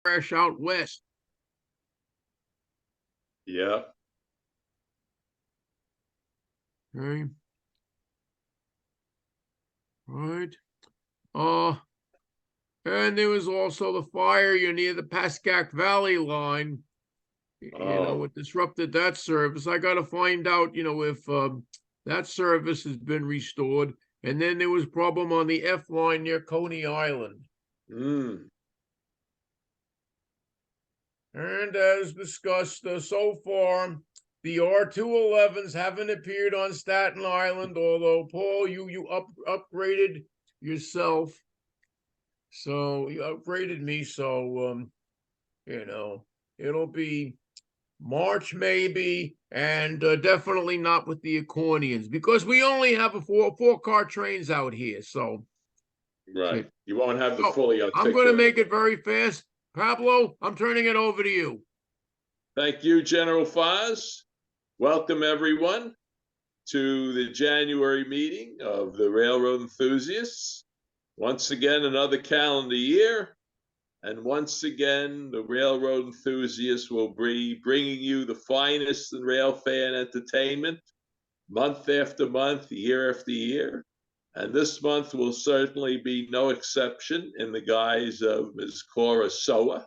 crash out west. Yeah. Okay. Right. And there was also the fire near the Pascack Valley line. It disrupted that service. I got to find out, if that service has been restored. And then there was problem on the F line near Coney Island. And as discussed so far, the R211s haven't appeared on Staten Island, although, Paul, you upgraded yourself. So you upgraded me, so it'll be March maybe, and definitely not with the accordions, because we only have a four-car trains out here. So right, you won't have the fully articulated. I'm going to make it very fast. Pablo, I'm turning it over to you. Thank you, General Foz. Welcome everyone to the January meeting of the Railroad Enthusiasts. Once again, another calendar year, and once again, the Railroad Enthusiasts will be bringing you the finest in rail fan entertainment, month after month, year after year. And this month will certainly be no exception in the guise of Ms. Cora Sowa,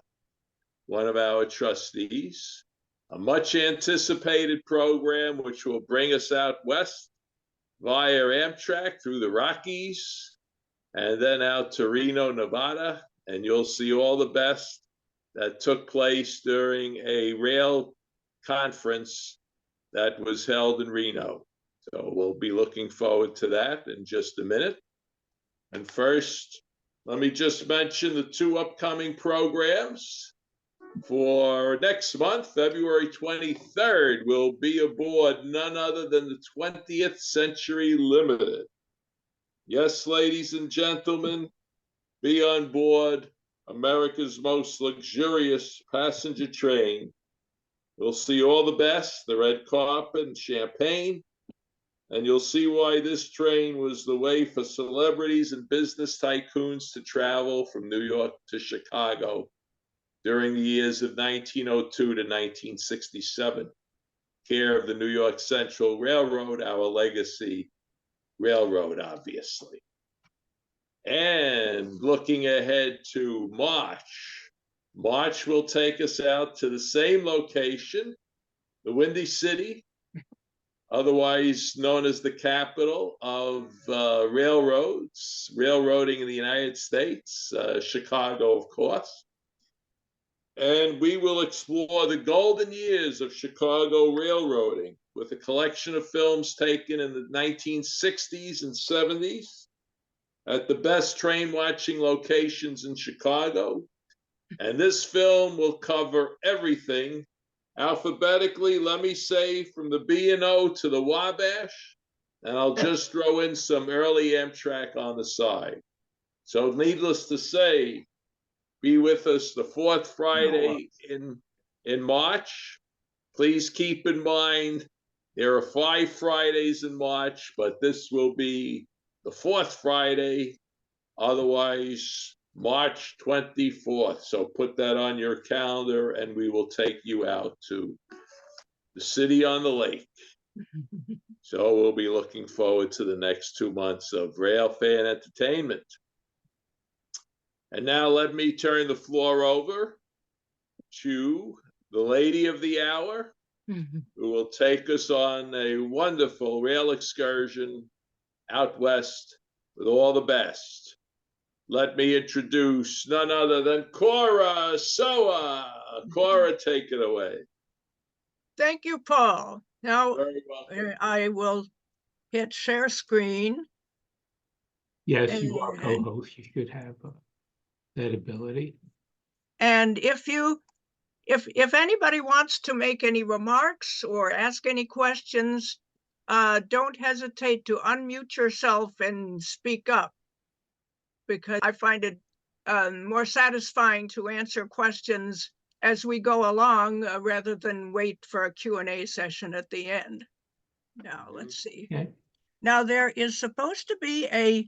one of our trustees. A much anticipated program which will bring us out west via Amtrak through the Rockies, and then out to Reno, Nevada, and you'll see all the best that took place during a rail conference that was held in Reno. So we'll be looking forward to that in just a minute. And first, let me just mention the two upcoming programs. For next month, February 23rd, we'll be aboard none other than the 20th Century Limited. Yes, ladies and gentlemen, be on board America's most luxurious passenger train. We'll see all the best, the red carpet and champagne, and you'll see why this train was the way for celebrities and business tycoons to travel from New York to Chicago during the years of 1902 to 1967, care of the New York Central Railroad, our legacy railroad, obviously. And looking ahead to March, March will take us out to the same location, the Windy City, otherwise known as the capital of railroading in the United States, Chicago, of course. And we will explore the golden years of Chicago railroading with a collection of films taken in the 1960s and 70s at the best train watching locations in Chicago. And this film will cover everything alphabetically, let me say, from the B&O to the Wabash, and I'll just throw in some early Amtrak on the side. So needless to say, be with us the fourth Friday in March. Please keep in mind, there are 5 Fridays in March, but this will be the fourth Friday, otherwise March 24th. So put that on your calendar and we will take you out to the city on the lake. So we'll be looking forward to the next 2 months of rail fan entertainment. And now let me turn the floor over to the lady of the hour, who will take us on a wonderful rail excursion out west with all the best. Let me introduce none other than Cora Sowa. Cora, take it away. Thank you, Paul. Now I will hit share screen. Yes, you are co-host. You should have that ability. And if anybody wants to make any remarks or ask any questions, don't hesitate to unmute yourself and speak up, because I find it more satisfying to answer questions as we go along rather than wait for a Q&A session at the end. Now, let's see. Okay. Now, there is supposed to be a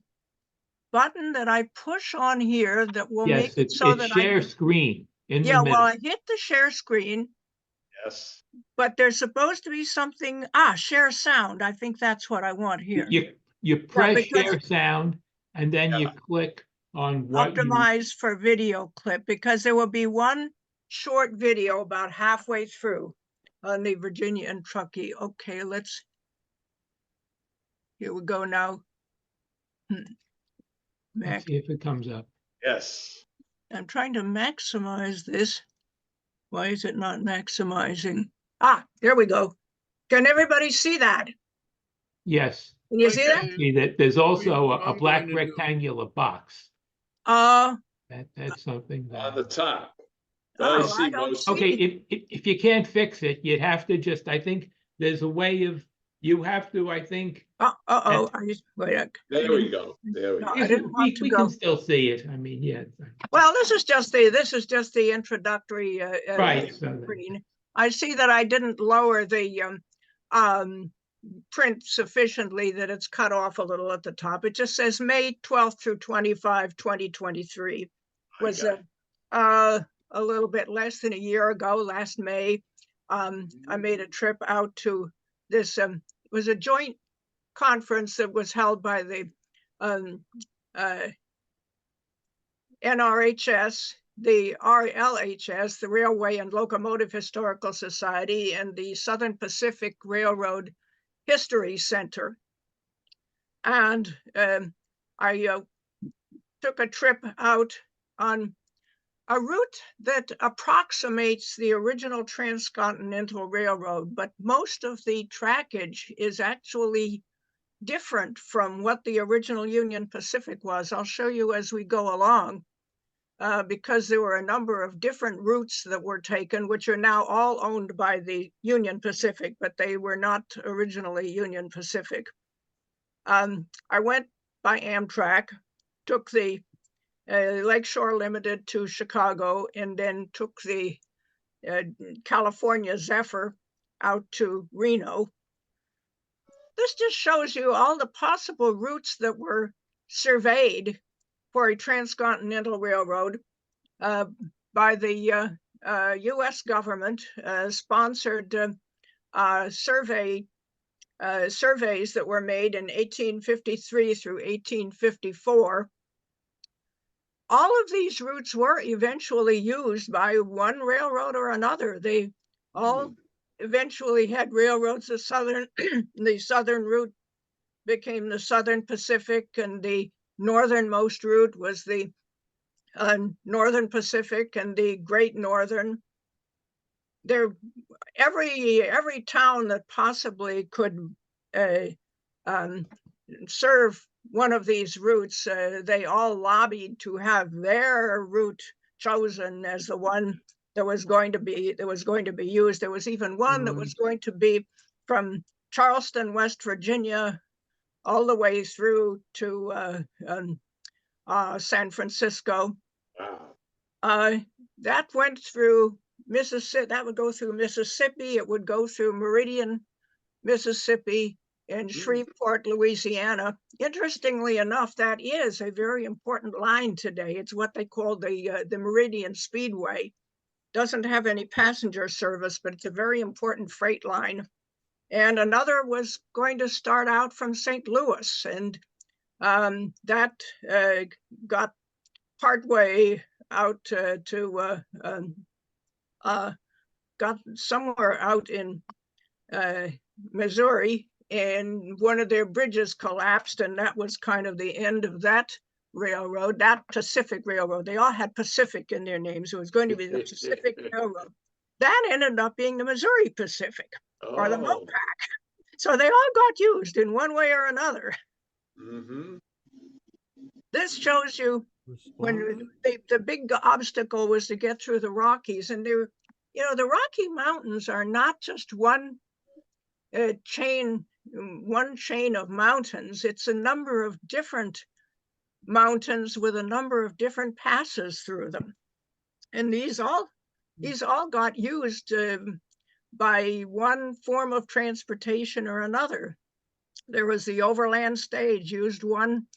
button that I push on here that will make it so that share screen. in the Yeah, well, middle. I hit the share screen, Yes. but there's supposed to be something, share sound. I think that's what I want here. You press because- share sound and then you click on what you, Optimize for video clip, because there will be one short video about halfway through on the Virginia and Truckee. Okay, here we go now. let's see if it comes up. Yes. I'm trying to maximize this. Why is it not maximizing? There we go. Can everybody see that? Yes. Can you see that? Okay. See that there's also a I'm black going to do- rectangular box. Oh, That's something On the that, top. I I see don't most. see. okay, if you can't fix it, you'd have to just, I think there's a way of, you have to, I think. I just, wait. There we go. There we No, go. I didn't want to We go. can still see it. I mean, yeah. Well, this is just the introductory Right. So screen. I see that I didn't lower the print sufficiently, that it's cut off a little at the top. It just says May 12th through 25, 2023. Was a little bit less than a year ago, last May. I made a trip out to this, it was a joint conference that was held by the NRHS, the RLHS, the Railway and Locomotive Historical Society, and the Southern Pacific Railroad History Center. And I took a trip out on a route that approximates the original transcontinental railroad, but most of the trackage is actually different from what the original Union Pacific was. I'll show you as we go along, because there were a number of different routes that were taken, which are now all owned by the Union Pacific, but they were not originally Union Pacific. I went by Amtrak, took the Lakeshore Limited to Chicago, and then took the California Zephyr out to Reno. This just shows you all the possible routes that were surveyed for a transcontinental railroad by the US government, sponsored surveys that were made in 1853 through 1854. All of these routes were eventually used by one railroad or another. They all eventually had railroads. The southern route became the Southern Pacific, and the northernmost route was the Northern Pacific and the Great Northern. Every town that possibly could serve one of these routes, they all lobbied to have their route chosen as the one that was going to be used. There was even one that was going to be from Charleston, West Virginia, all the way through to San Francisco. Wow. That went through Mississippi. That would go through Mississippi. It would go through Meridian, Mississippi, and Shreveport, Louisiana. Interestingly enough, that is a very important line today. It's what they call the Meridian Speedway. Doesn't have any passenger service, but it's a very important freight line. And another was going to start out from St. Louis, and that got partway out got somewhere out in Missouri, and one of their bridges collapsed, and that was kind of the end of that railroad, that Pacific Railroad. They all had Pacific in their names. It was going to be the Pacific Railroad. That ended up being the Missouri Pacific, or the Mopac. So they all got used in one way or another. This shows you when the big obstacle was to get through the Rockies, and the Rocky Mountains are not just one chain of mountains. It's a number of different mountains with a number of different passes through them, and these all got used by one form of transportation or another. There was the overland stage, used one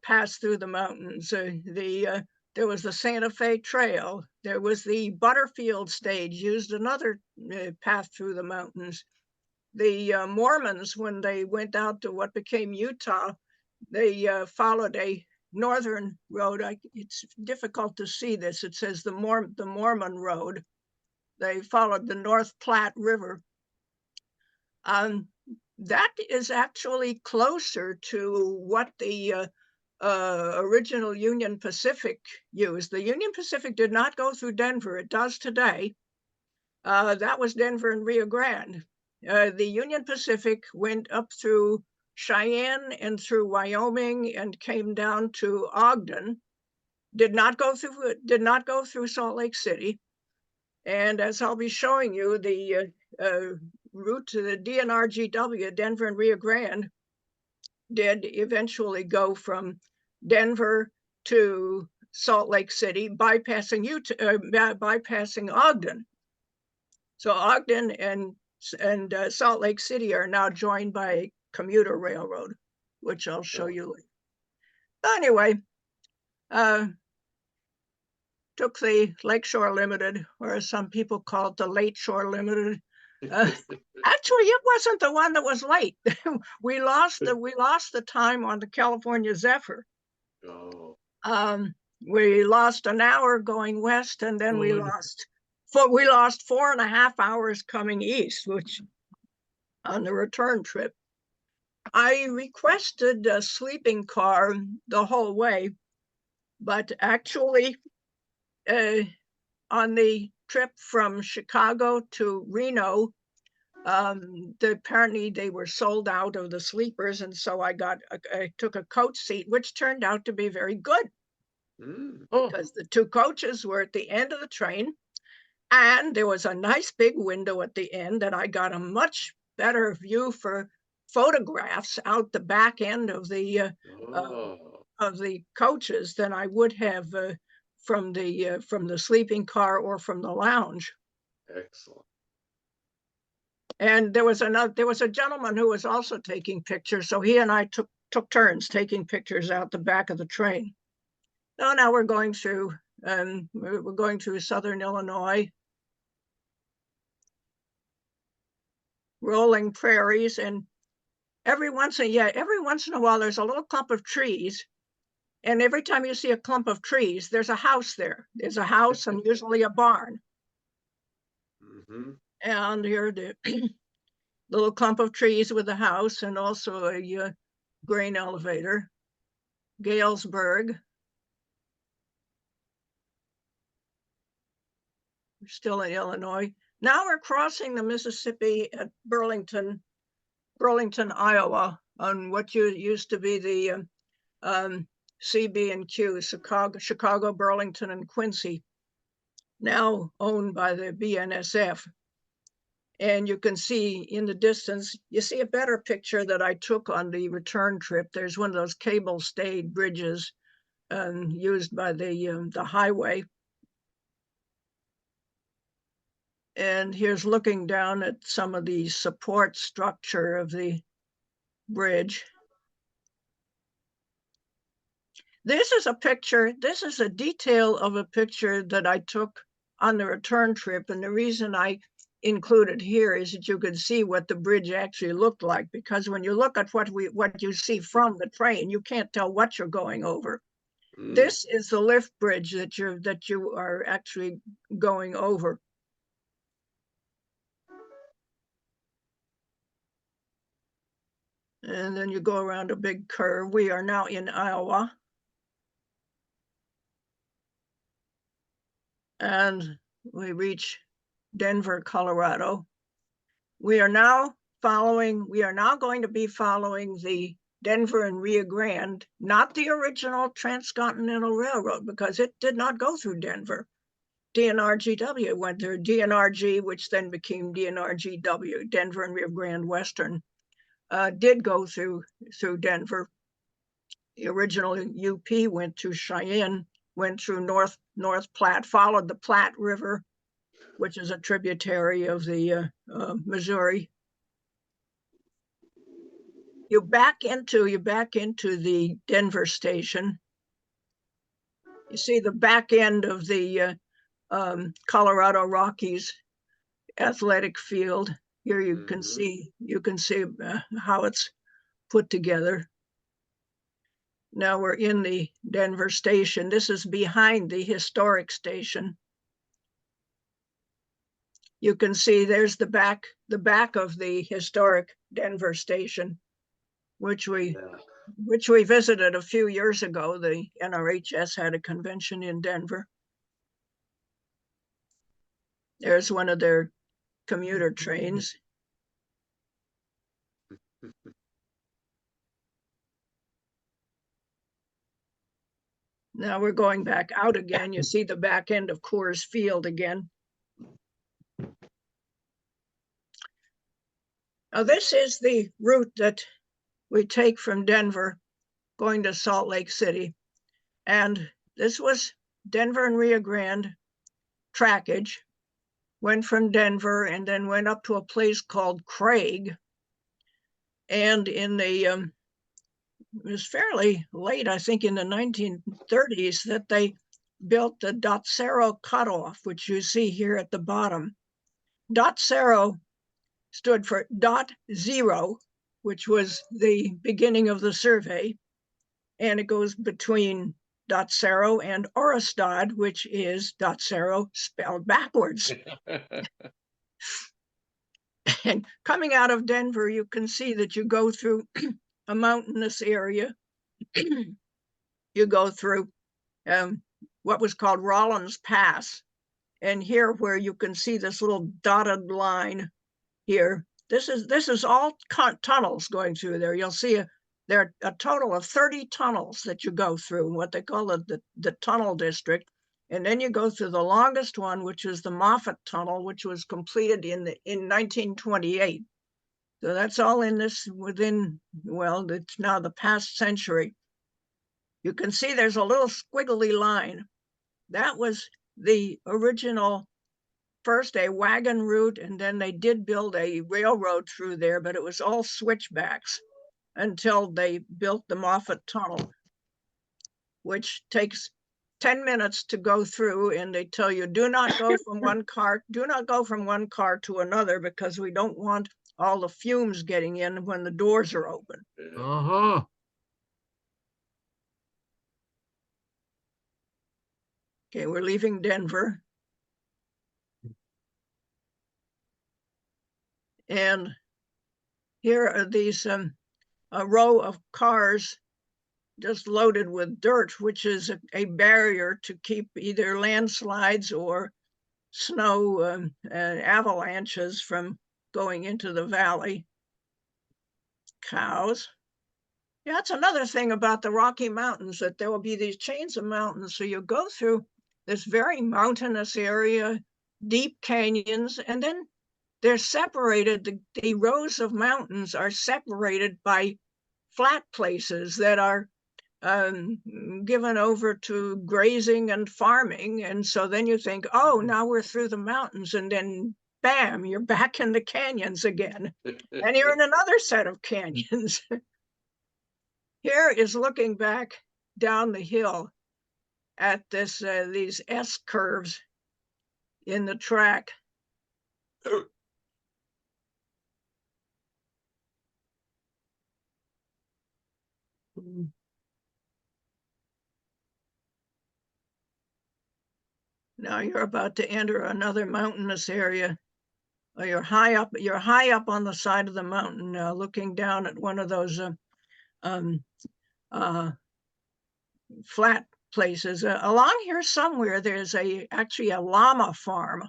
pass through the mountains. The there was the Santa Fe Trail. There was the Butterfield stage, used another path through the mountains. The Mormons, when they went out to what became Utah, they followed a northern road. It's difficult to see this. It says the Mormon Road. They followed the North Platte River. That is actually closer to what the original Union Pacific used. The Union Pacific did not go through Denver. It does today. That was Denver and Rio Grande. The Union Pacific went up through Cheyenne and through Wyoming and came down to Ogden. Did not go through Salt Lake City. And as I'll be showing you, the route to the DNRGW, Denver and Rio Grande, did eventually go from Denver to Salt Lake City, bypassing Ogden. So Ogden and Salt Lake City are now joined by a commuter railroad, which I'll show you later. Anyway, took the Lakeshore Limited, or some people call it the Late Shore Limited. Actually, it wasn't the one that was late. we lost the time on the California Zephyr. Oh. We lost an hour going west, and then we lost 4.5 hours coming east, which on the return trip. I requested a sleeping car the whole way, but actually on the trip from Chicago to Reno, apparently they were sold out of the sleepers, and so I took a coach seat, which turned out to be very good. Because the two coaches were at the end of the train, and there was a nice big window at the end, and I got a much better view for photographs out the back end of the coaches than I would have from the sleeping car or from the lounge. Excellent. And there was a gentleman who was also taking pictures, so he and I took turns taking pictures out the back of the train. Now we're going through southern Illinois, rolling prairies, and every once in a while there's a little clump of trees, and every time you see a clump of trees, there's a house there. There's a house and usually a barn. And here the little clump of trees with a house, and also a grain elevator. Galesburg. We're still in Illinois. Now we're crossing the Mississippi at Burlington, Iowa, on what used to be the CB&Q, Chicago, Burlington, and Quincy, now owned by the BNSF. And you can see in the distance, you see a better picture that I took on the return trip. There's one of those cable-stayed bridges used by the highway. And here's looking down at some of the support structure of the bridge. This is a detail of a picture that I took on the return trip. And the reason I included here is that you could see what the bridge actually looked like, because when you look at what you see from the train, you can't tell what you're going over. This is the lift bridge that you are actually going over. And then you go around a big curve. We are now in Iowa. And we reach Denver, Colorado. We are now going to be following the Denver and Rio Grande, not the original Transcontinental Railroad, because it did not go through Denver. DNRGW went through DNRG, which then became DNRGW, Denver and Rio Grande Western. Did go through Denver. The original UP went through Cheyenne, went through North Platte, followed the Platte River, which is a tributary of the Missouri. You back into the Denver station, You see the back end of the Colorado Rockies athletic field. Here you can see how it's put together. Now we're in the Denver station. This is behind the historic station. You can see there's the back of the historic Denver station, which we visited a few years ago. The NRHS had a convention in Denver. There's one of their commuter trains. Now we're going back out again. You see the back end of Coors Field again. Now this is the route that we take from Denver going to Salt Lake City. And this was Denver and Rio Grande trackage. Went from Denver and then went up to a place called Craig. And in the, it was fairly late, I think in the 1930s, that they built the .0 cutoff, which you see here at the bottom. .0 stood for .0, which was the beginning of the survey. And it goes between .0 and Oristad, which is .0 spelled backwards. And coming out of Denver, you can see that you go through a mountainous area. You go through what was called Rollins Pass. And here where you can see this little dotted line here, this is all tunnels going through there. You'll see there are a total of 30 tunnels that you go through, what they call the tunnel district. And then you go through the longest one, which is the Moffett Tunnel, which was completed in 1928. So that's all in this within, well, it's now the past century. You can see there's a little squiggly line. That was the original, first a wagon route, and then they did build a railroad through there, but it was all switchbacks until they built the Moffett Tunnel, which takes 10 minutes to go through, and they tell you do not go from one car to another, because we don't want all the fumes getting in when the doors are open. Uh-huh. Okay, we're leaving Denver. And here are these a row of cars just loaded with dirt, which is a barrier to keep either landslides or snow avalanches from going into the valley. Cows. Yeah, that's another thing about the Rocky Mountains, that there will be these chains of mountains. So you go through this very mountainous area, deep canyons, and then they're separated. The rows of mountains are separated by flat places that are given over to grazing and farming. And so then you think, oh, now we're through the mountains, and then bam, you're back in the canyons again. And you're in another set of canyons. Here is looking back down the hill at this these S curves in the track. Now you're about to enter another mountainous area. You're high up on the side of the mountain, looking down at one of those flat places. Along here somewhere, there's actually a llama farm.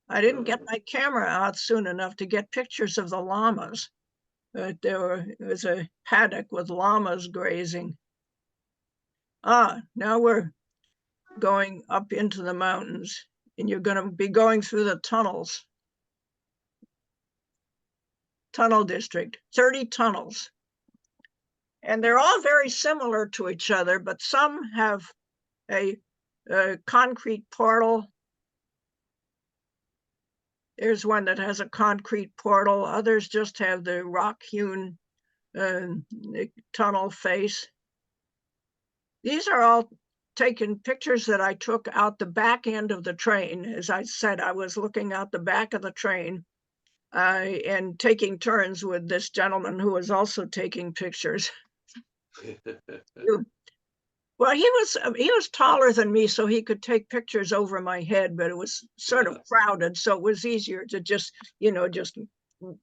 I didn't get my camera out soon enough to get pictures of the llamas, but it was a paddock with llamas grazing. Now we're going up into the mountains, and you're going to be going through the tunnels. Tunnel district, 30 tunnels. And they're all very similar to each other, but some have a concrete portal. There's one that has a concrete portal. Others just have the rock-hewn tunnel face. These are all taken pictures that I took out the back end of the train. As I said, I was looking out the back of the train and taking turns with this gentleman who was also taking pictures. Well, he was taller than me, so he could take pictures over my head, but it was sort of crowded, so it was easier to just, just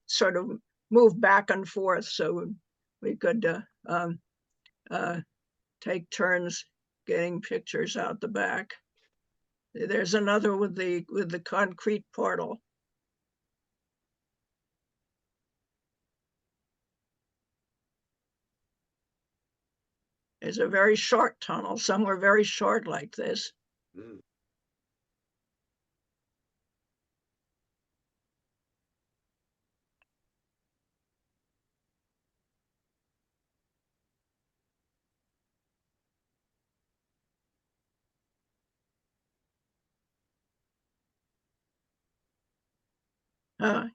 sort of move back and forth, so we could take turns getting pictures out the back. There's another with the concrete portal. There's a very short tunnel. Some were very short like this. Mm.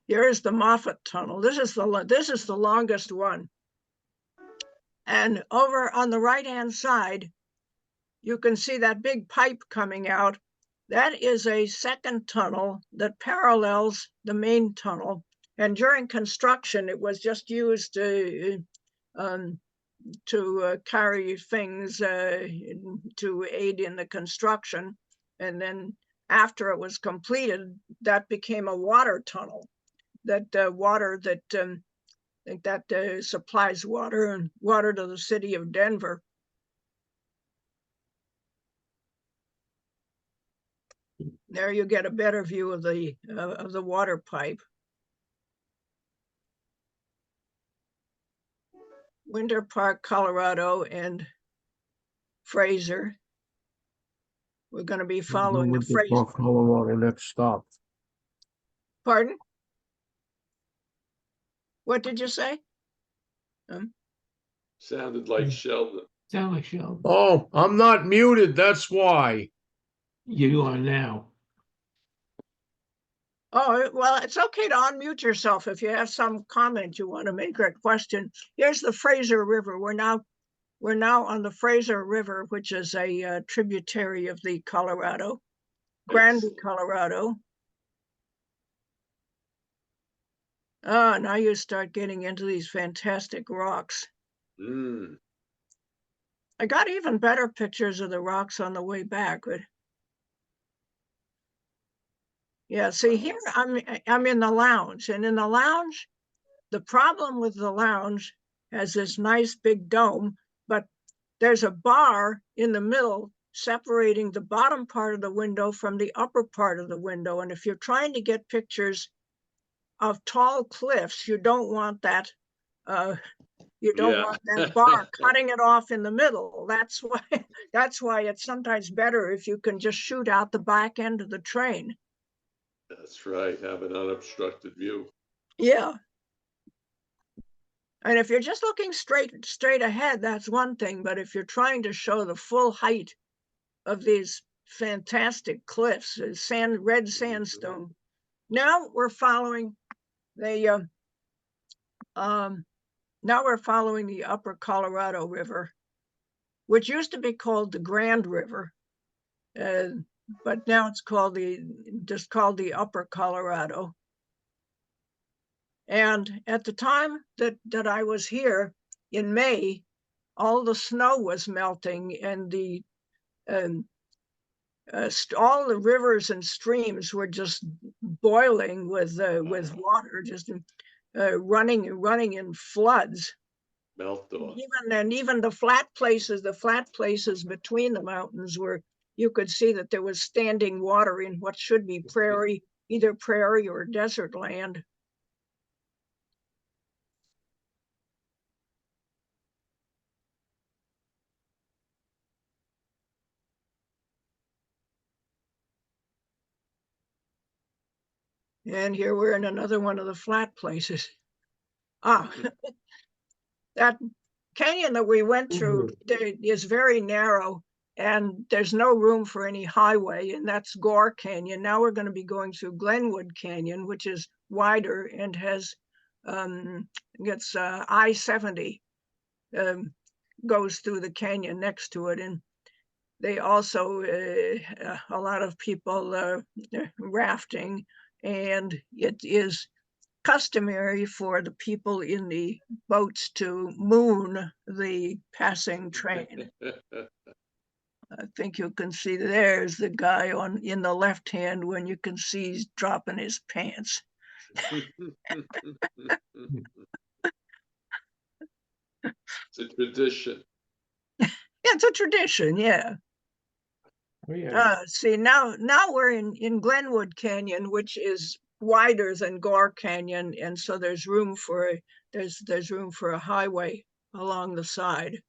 Here is the Moffat Tunnel. This is the longest one. And over on the right-hand side, you can see that big pipe coming out. That is a second tunnel that parallels the main tunnel. And during construction, it was just used to carry things to aid in the construction. And then after it was completed, that became a water tunnel. That supplies water to the city of Denver. There you get a better view of the water pipe. Winter Park, Colorado, and Fraser. We're going to be following the Fraser. Winter Park, Colorado, next stop. Pardon? What did you say? Sounded like Sheldon. Sound like Sheldon. Oh, I'm not muted, that's why. You are now. Oh, well, it's okay to unmute yourself if you have some comment you want to make or a question. Here's the Fraser River. We're now on the Fraser River, which is a tributary of the Colorado, Grande, Colorado. Now you start getting into these fantastic rocks. Mm. I got even better pictures of the rocks on the way back, but yeah, see here I'm in the lounge, and in the lounge, the problem with the lounge has this nice big dome, but there's a bar in the middle separating the bottom part of the window from the upper part of the window. And if you're trying to get pictures of tall cliffs, you don't want that. You don't want that bar cutting it off in the middle. That's why it's sometimes better if you can just shoot out the back end of the train. That's right. Have an unobstructed view. Yeah. And if you're just looking straight ahead, that's one thing. But if you're trying to show the full height of these fantastic cliffs, red sandstone. Now we're following the upper Colorado River, which used to be called the Grand River, but now it's called the upper Colorado. And at the time that I was here in May, all the snow was melting, and all the rivers and streams were just boiling with water, just running in floods. Melt off. Even the flat places between the mountains you could see that there was standing water in what should be either prairie or desert land. And here we're in another one of the flat places. That canyon that we went through is very narrow, and there's no room for any highway, and that's Gore Canyon. Now we're going to be going through Glenwood Canyon, which is wider and has gets I-70 goes through the canyon next to it. And they also, a lot of people rafting, and it is customary for the people in the boats to moon the passing train. I think you can see there's the guy in the left hand when you can see he's dropping his pants. It's a tradition. Yeah, it's a tradition, yeah. Oh, yeah. See, now we're in Glenwood Canyon, which is wider than Gore Canyon, and so there's room for a highway along the side.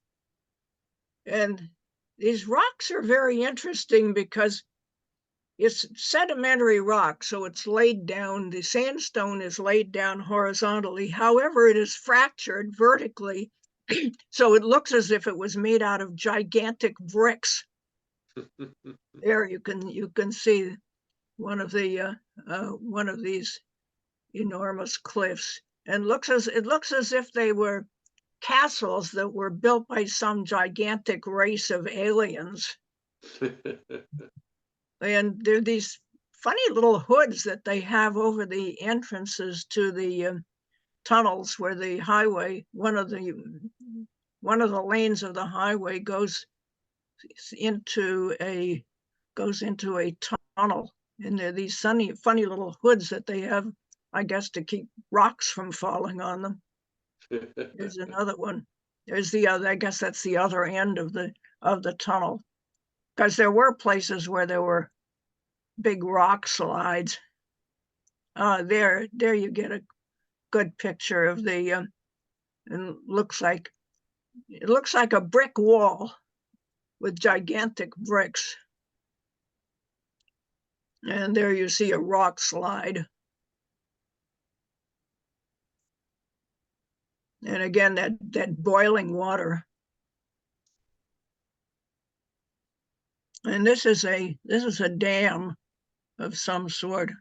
And these rocks are very interesting because it's sedimentary rock, so it's laid down, the sandstone is laid down horizontally. However, it is fractured vertically, so it looks as if it was made out of gigantic bricks. There you can see one of these enormous cliffs, and it looks as if they were castles that were built by some gigantic race of aliens. And there are these funny little hoods that they have over the entrances to the tunnels where the highway, one of the lanes of the highway goes into a tunnel, and there are these funny little hoods that they have, I guess, to keep rocks from falling on them. There's another one. There's the other. I guess that's the other end of the tunnel, because there were places where there were big rock slides. There you get a good picture of the. And it looks like a brick wall with gigantic bricks. And there you see a rock slide. And again, that boiling water. And this is a dam of some sort.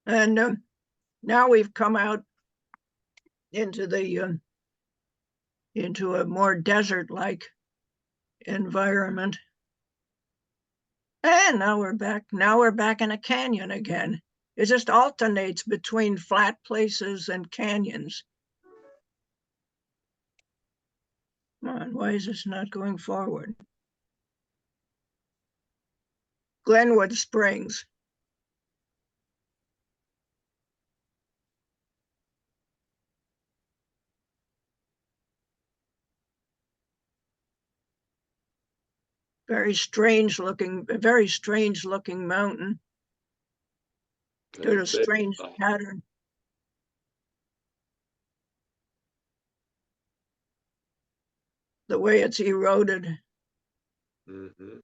And now we've come out into a more desert-like environment. And now we're back in a canyon again. It just alternates between flat places and canyons. Come on, why is this not going forward? Glenwood Springs. Very strange looking mountain. There's a strange pattern. The way it's eroded. Mm-hmm.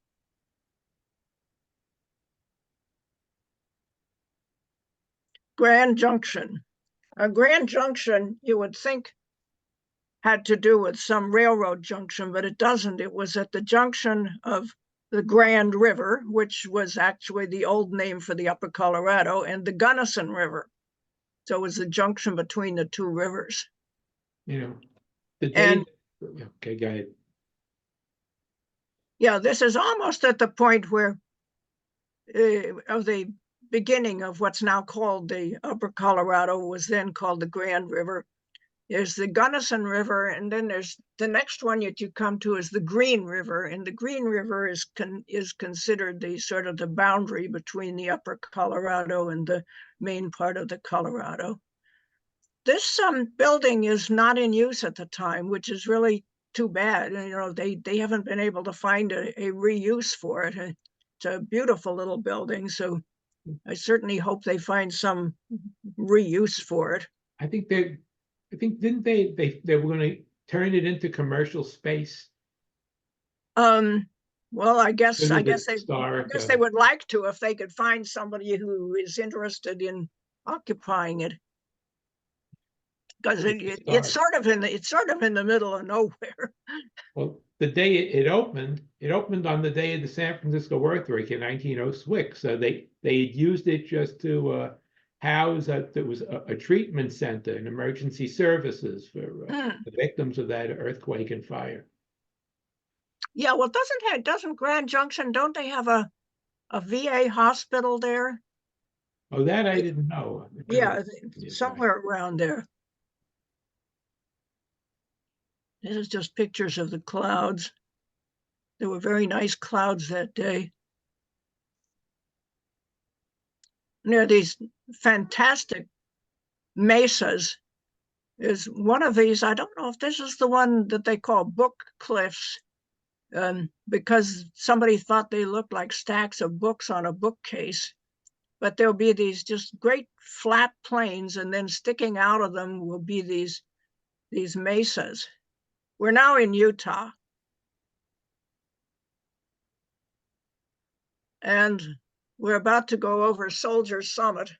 Grand Junction. A Grand Junction, you would think, had to do with some railroad junction, but it doesn't. It was at the junction of the Grand River, which was actually the old name for the Upper Colorado, and the Gunnison River. So it was the junction between the two rivers. You know, the day. Okay, go ahead. Yeah, this is almost at the point where of the beginning of what's now called the Upper Colorado, was then called the Grand River. There's the Gunnison River, and then there's the next one that you come to is the Green River, and the Green River is considered the sort of the boundary between the Upper Colorado and the main part of the Colorado. This building is not in use at the time, which is really too bad. You know, they haven't been able to find a reuse for it. It's a beautiful little building, so I certainly hope they find some reuse for it. I think didn't they were going to turn it into commercial space? Well, I guess they would like to, if they could find somebody who is interested in occupying it, because it's sort of in the middle of nowhere. Well, the day it opened on the day of the San Francisco earthquake in 1906. So they had used it just to housed that there was a treatment center and emergency services for the victims of that earthquake and fire. Yeah, well, doesn't Grand Junction, don't they have a VA hospital there? Oh, that I didn't know. Yeah, somewhere around there. This is just pictures of the clouds. There were very nice clouds that day. Near these fantastic mesas is one of these. I don't know if this is the one that they call book cliffs, because somebody thought they looked like stacks of books on a bookcase. But there'll be these just great flat plains, and then sticking out of them will be these mesas. We're now in Utah. And we're about to go over Soldier Summit.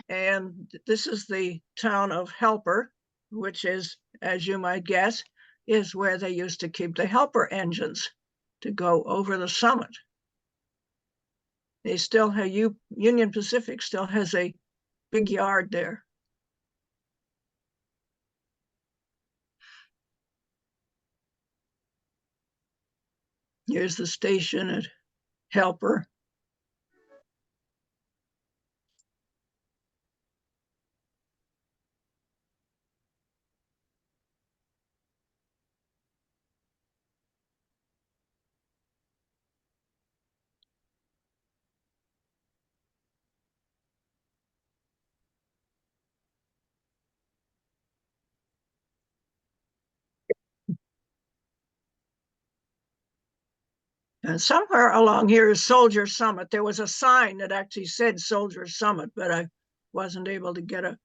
And this is the town of Helper, which is, as you might guess, is where they used to keep the Helper engines to go over the summit. They still have, Union Pacific still has a big yard there. Here's the station at Helper. And somewhere along here is Soldier Summit. There was a sign that actually said Soldier Summit, but I wasn't able to get I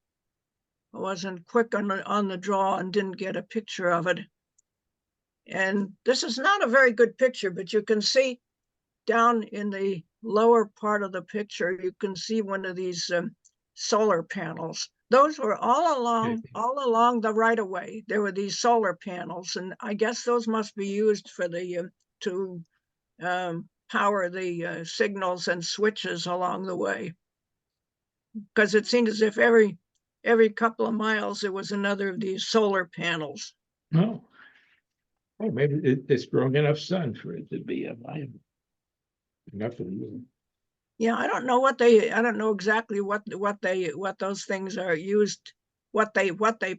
wasn't quick on the draw and didn't get a picture of it. And this is not a very good picture, but you can see down in the lower part of the picture, you can see one of these solar panels. Those were all along the right of way. There were these solar panels, and I guess those must be used for the to power the signals and switches along the way, because it seemed as if every couple of miles there was another of these solar panels. No. Oh, maybe it's growing enough sun for it to be viable. Enough of the Yeah, I don't know exactly what those things are used, what they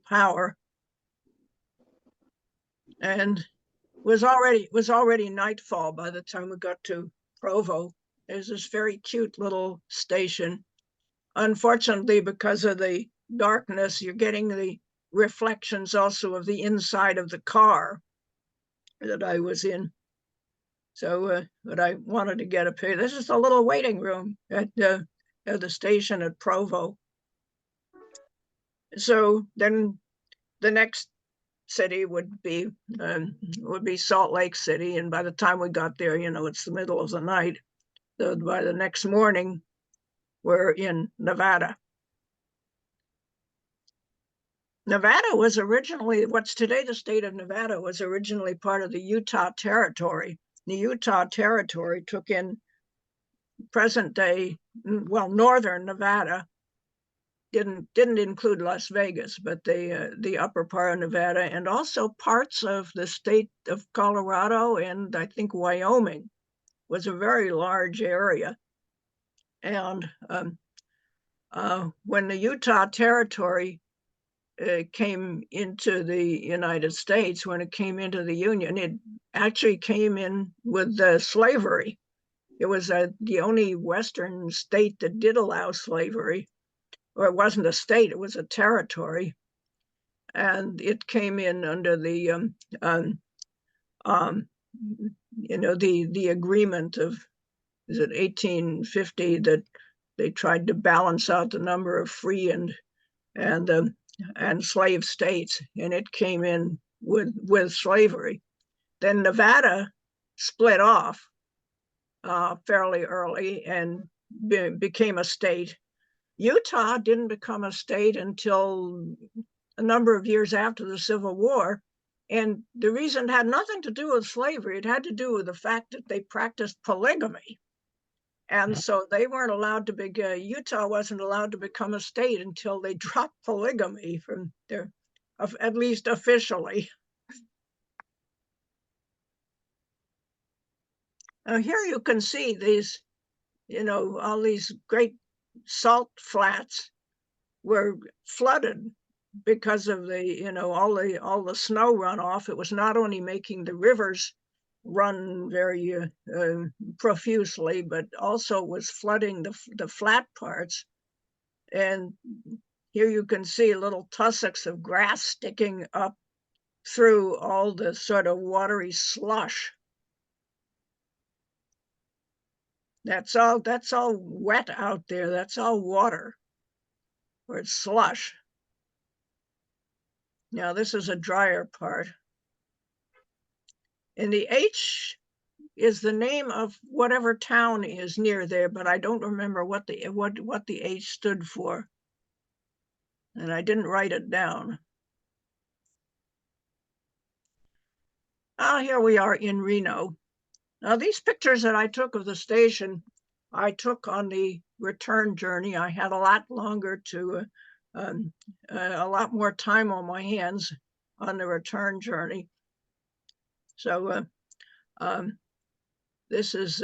power. And it was already nightfall by the time we got to Provo. There's this very cute little station. Unfortunately, because of the darkness, you're getting the reflections also of the inside of the car that I was in. So, but I wanted to get a picture. This is a little waiting room at the station at Provo. So then the next city would be Salt Lake City, and by the time we got there, it's the middle of the night. So by the next morning, we're in Nevada. Nevada was originally, what's today the state of Nevada, was originally part of the Utah Territory. The Utah Territory took in present day, well, northern Nevada. Didn't include Las Vegas, but the upper part of Nevada, and also parts of the state of Colorado, and I think Wyoming was a very large area. And when the Utah Territory came into the United States, when it came into the Union, it actually came in with slavery. It was the only Western state that did allow slavery. Or it wasn't a state, it was a territory. And it came in under the, the agreement of, is it 1850, that they tried to balance out the number of free and slave states, and it came in with slavery. Then Nevada split off fairly early and became a state. Utah didn't become a state until a number of years after the Civil War. And the reason had nothing to do with slavery. It had to do with the fact that they practiced polygamy. And so they weren't allowed to Utah wasn't allowed to become a state until they dropped polygamy from their, at least officially. Now here you can see these, all these great salt flats were flooded because of the, all the snow runoff. It was not only making the rivers run very profusely, but also was flooding the flat parts. And here you can see little tussocks of grass sticking up through all the sort of watery slush. That's all wet out there. That's all water, or it's slush. Now this is a drier part. And the H is the name of whatever town is near there, but I don't remember what the H stood for. And I didn't write it down. Here we are in Reno. Now these pictures that I took of the station, I took on the return journey. I had a lot longer a lot more time on my hands on the return journey. So this is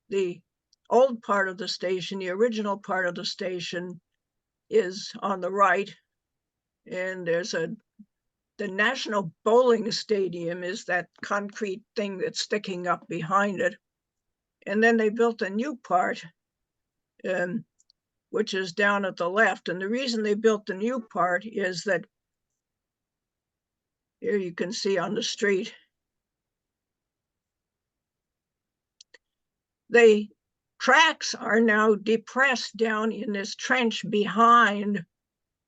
the old part of the station. The original part of the station is on the right, and there's the National Bowling Stadium is that concrete thing that's sticking up behind it. And then they built a new part, which is down at the left. And the reason they built the new part is that here you can see on the street, the tracks are now depressed down in this trench behind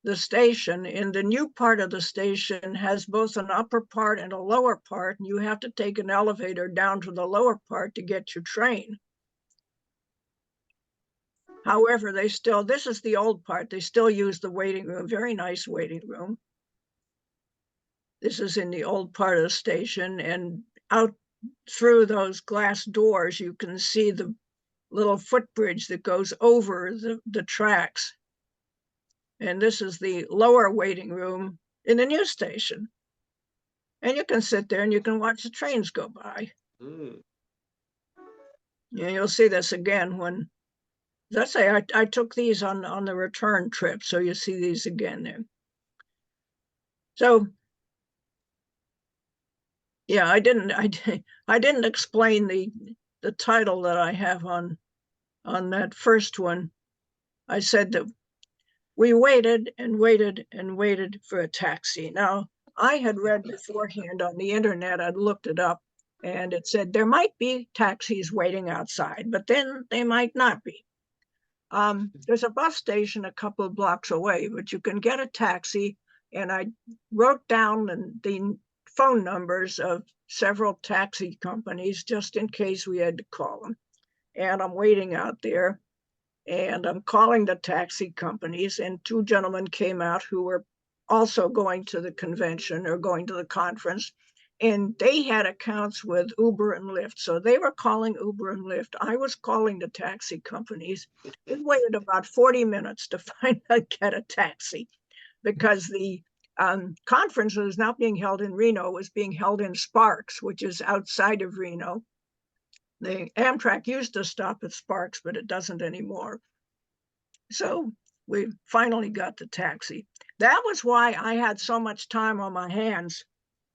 the station. And the new part of the station has both an upper part and a lower part, and you have to take an elevator down to the lower part to get your train. However, this is the old part. They still use the waiting room, very nice waiting room. This is in the old part of the station, and out through those glass doors, you can see the little footbridge that goes over the tracks. And this is the lower waiting room in the new station. And you can sit there and you can watch the trains go by. And you'll see this again when, let's say I took these on the return trip. So you see these again there. So yeah, I didn't explain the title that I have on that first one. I said that we waited and waited and waited for a taxi. Now, I had read beforehand on the internet, I'd looked it up, and it said there might be taxis waiting outside, but then they might not be. There's a bus station a couple of blocks away, but you can get a taxi, and I wrote down the phone numbers of several taxi companies just in case we had to call them. And I'm waiting out there. And I'm calling the taxi companies, and two gentlemen came out who were also going to the convention or going to the conference, and they had accounts with Uber and Lyft. So they were calling Uber and Lyft. I was calling the taxi companies. It waited about 40 minutes to finally get a taxi because the conference was not being held in Reno, it was being held in Sparks, which is outside of Reno. The Amtrak used to stop at Sparks, but it doesn't anymore. So we finally got the taxi. That was why I had so much time on my hands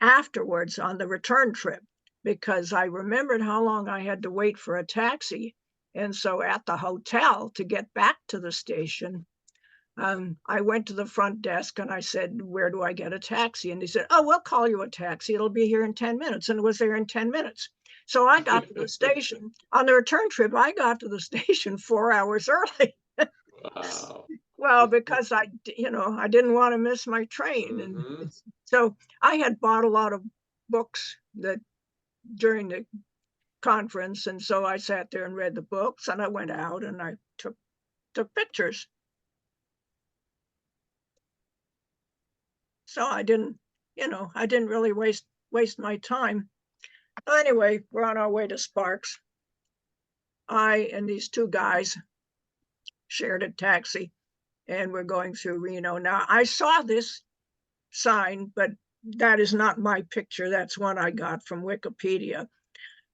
afterwards on the return trip, because I remembered how long I had to wait for a taxi. And so at the hotel to get back to the station, I went to the front desk and I said, where do I get a taxi? And they said, oh, we'll call you a taxi. It'll be here in 10 minutes. And it was there in 10 minutes. So I got to the station. On the return trip, I got to the station 4 hours early. Wow. Well, because I didn't want to miss my train. And so I had bought a lot of books during the conference. And so I sat there and read the books, and I went out and I took pictures. So I didn't really waste my time. Anyway, we're on our way to Sparks. I and these two guys shared a taxi, and we're going through Reno. Now, I saw this sign, but that is not my picture. That's one I got from Wikipedia.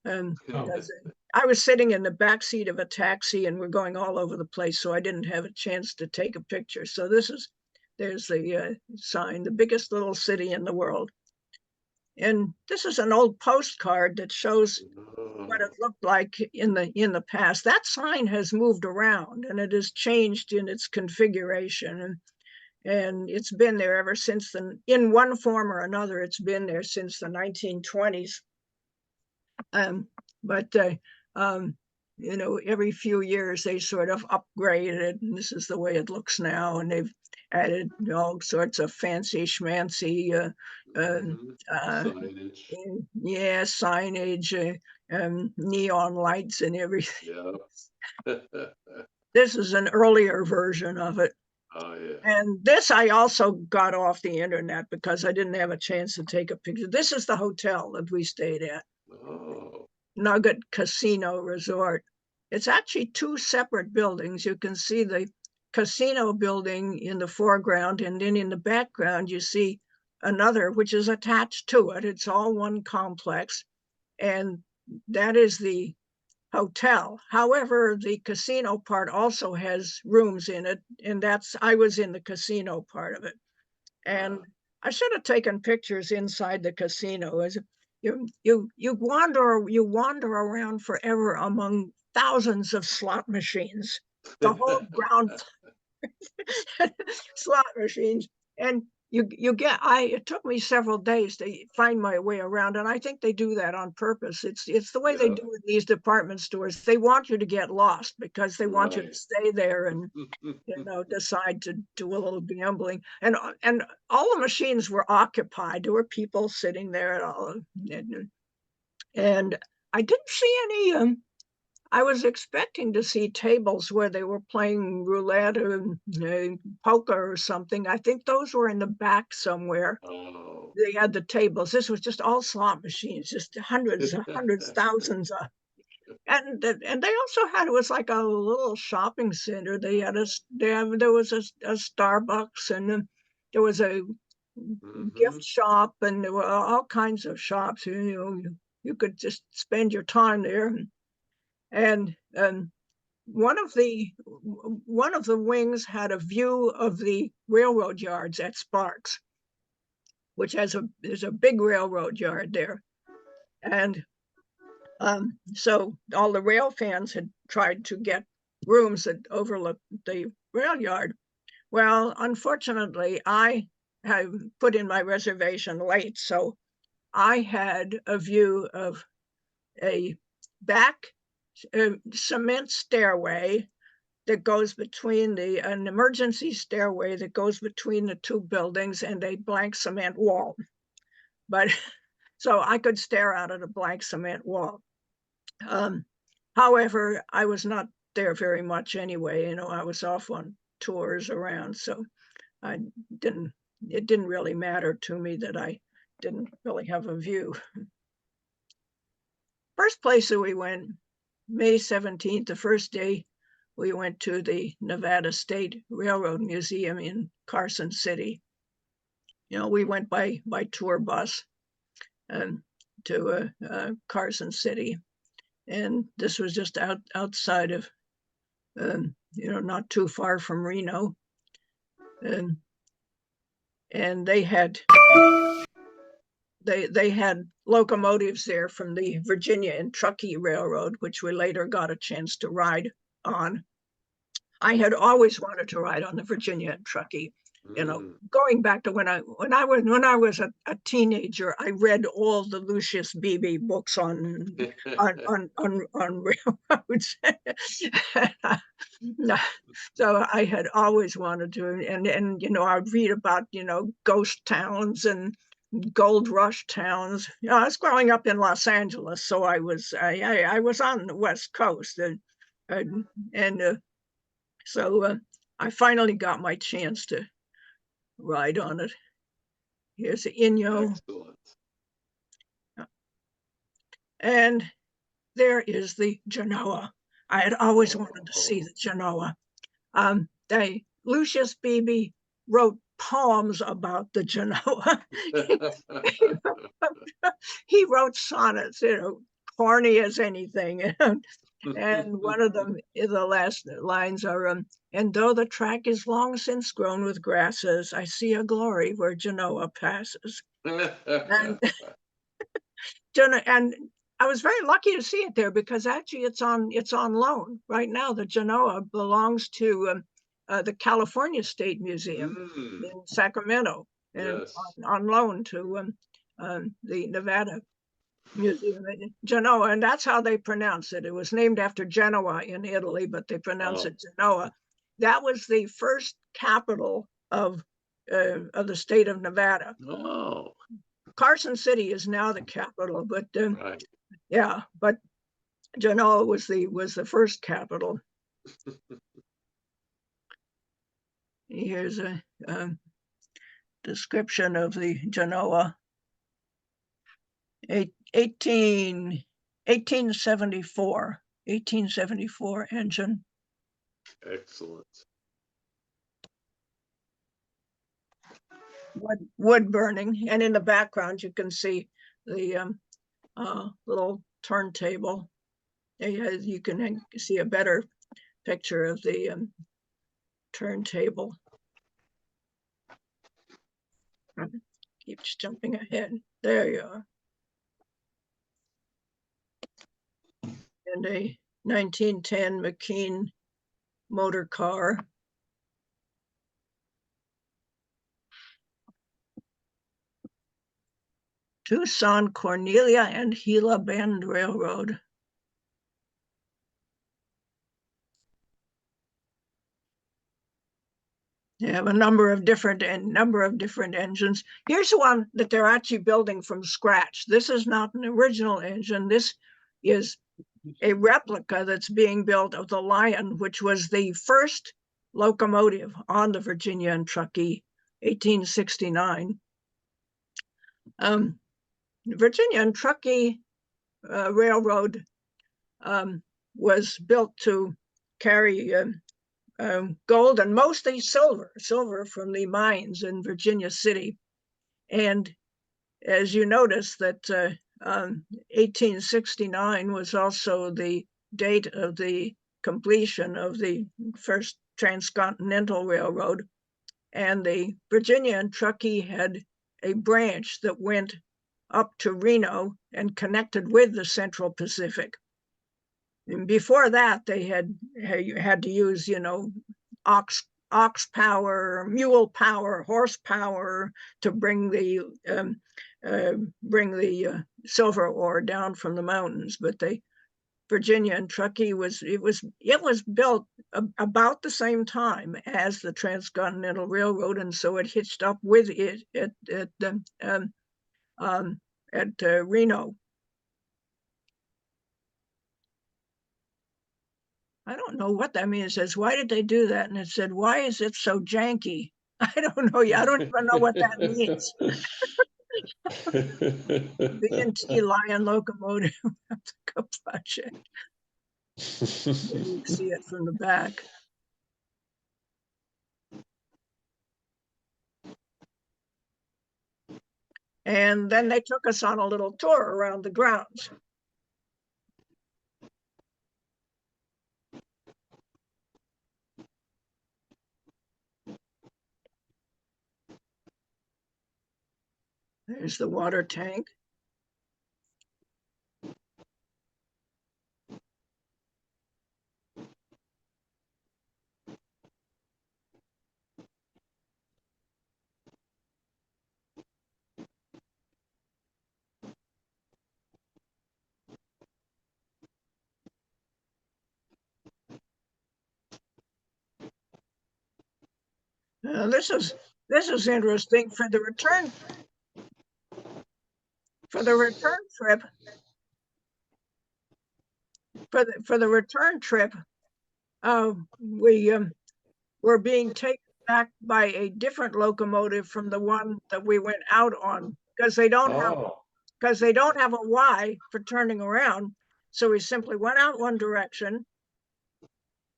Because I was sitting in the back seat of a taxi, and we're going all over the place, so I didn't have a chance to take a picture. So there's the sign, the biggest little city in the world. And this is an old postcard that shows what it looked like in the past. That sign has moved around, and it has changed in its configuration, and it's been there ever since in one form or another. It's been there since the 1920s. But every few years they sort of upgrade it, and this is the way it looks now. And they've added all sorts of fancy schmancy Signage. yeah, signage, neon lights and everything. Yeah. This is an earlier version of it. Oh, yeah. And this I also got off the internet because I didn't have a chance to take a picture. This is the hotel that we stayed at. Oh. Nugget Casino Resort. It's actually two separate buildings. You can see the casino building in the foreground, and then in the background you see another which is attached to it. It's all one complex, and that is the hotel. However, the casino part also has rooms in it, and I was in the casino part of it. And I should have taken pictures inside the casino. As you wander around forever among thousands of slot machines, the whole ground slot machines, and it took me several days to find my way around, and I think they do that on purpose. It's the way they do in these department stores. They want you to get lost because they want you to stay there and decide to do a little gambling. And all the machines were occupied. There were people sitting there at all, and I didn't see any. I was expecting to see tables where they were playing roulette or poker or something. I think those were in the back somewhere. Oh. They had the tables. This was just all slot machines, just hundreds, thousands of. And they also had, it was like a little shopping center. There was a Starbucks, and there was a gift shop, and there were all kinds of shops. You could just spend your time there. And one of the wings had a view of the railroad yards at Sparks, which there's a big railroad yard there. And so all the rail fans had tried to get rooms that overlooked the rail yard. Well, unfortunately, I had put in my reservation late, so I had a view of a back cement stairway that goes between an emergency stairway that goes between the two buildings, and a blank cement wall. But so I could stare out at a blank cement wall. However, I was not there very much anyway. I was off on tours around, so it didn't really matter to me that I didn't really have a view. First place that we went, May 17th, the first day, we went to the Nevada State Railroad Museum in Carson City. We went by tour bus to Carson City, and this was just outside of, not too far from Reno, and they had locomotives there from the Virginia and Truckee Railroad, which we later got a chance to ride on. I had always wanted to ride on the Virginia and Truckee. Going back to when I was a teenager, I read all the Lucius Beebe books on railroads. So I had always wanted to, and I'd read about ghost towns and gold rush towns. I was growing up in Los Angeles, so I was on the West Coast, so I finally got my chance to ride on it. Here's the Inyo. Excellent. And there is the Genoa. I had always wanted to see the Genoa. Lucius Beebe wrote poems about the Genoa. He wrote sonnets, corny as anything. And one of them, the last lines are, and though the track is long since grown with grasses, I see a glory where Genoa passes. And, and I was very lucky to see it there because actually it's on loan right now. The Genoa belongs to the California State Museum in Sacramento, and Yes. on loan to the Nevada Museum in Genoa, and that's how they pronounce it. It was named after Genoa in Italy, but they pronounce it Genoa. That was the first capital of the state of Nevada. Oh, Carson City is now the capital, but right. yeah, but Genoa was the first capital. Here's a description of the Genoa. 1874 engine. Excellent. Wood burning, and in the background you can see the little turntable. You can see a better picture of the turntable. Keeps jumping ahead. There you are. And a 1910 McKean motor car. Tucson, Cornelia, and Gila Bend Railroad. They have a number of different engines. Here's one that they're actually building from scratch. This is not an original engine. This is a replica that's being built of the Lion, which was the first locomotive on the Virginia and Truckee, 1869. Virginia and Truckee Railroad was built to carry gold and mostly silver from the mines in Virginia City. And as you notice that 1869 was also the date of the completion of the first transcontinental railroad. And the Virginia and Truckee had a branch that went up to Reno and connected with the Central Pacific. And before that, they had to use, ox power, mule power, horsepower to bring the silver ore down from the mountains. But Virginia and Truckee was built about the same time as the Transcontinental Railroad, and so it hitched up with it at Reno. I don't know what that means. It says, why did they do that? And it said, why is it so janky? I don't know. I don't even know what that means. B&T Lion Locomotive project. You see it from the back. And then they took us on a little tour around the grounds. There's the water tank. This is interesting for the return trip. For the return trip, we were being taken back by a different locomotive from the one that we went out on, because they don't have a Y for turning around. So we simply went out one direction,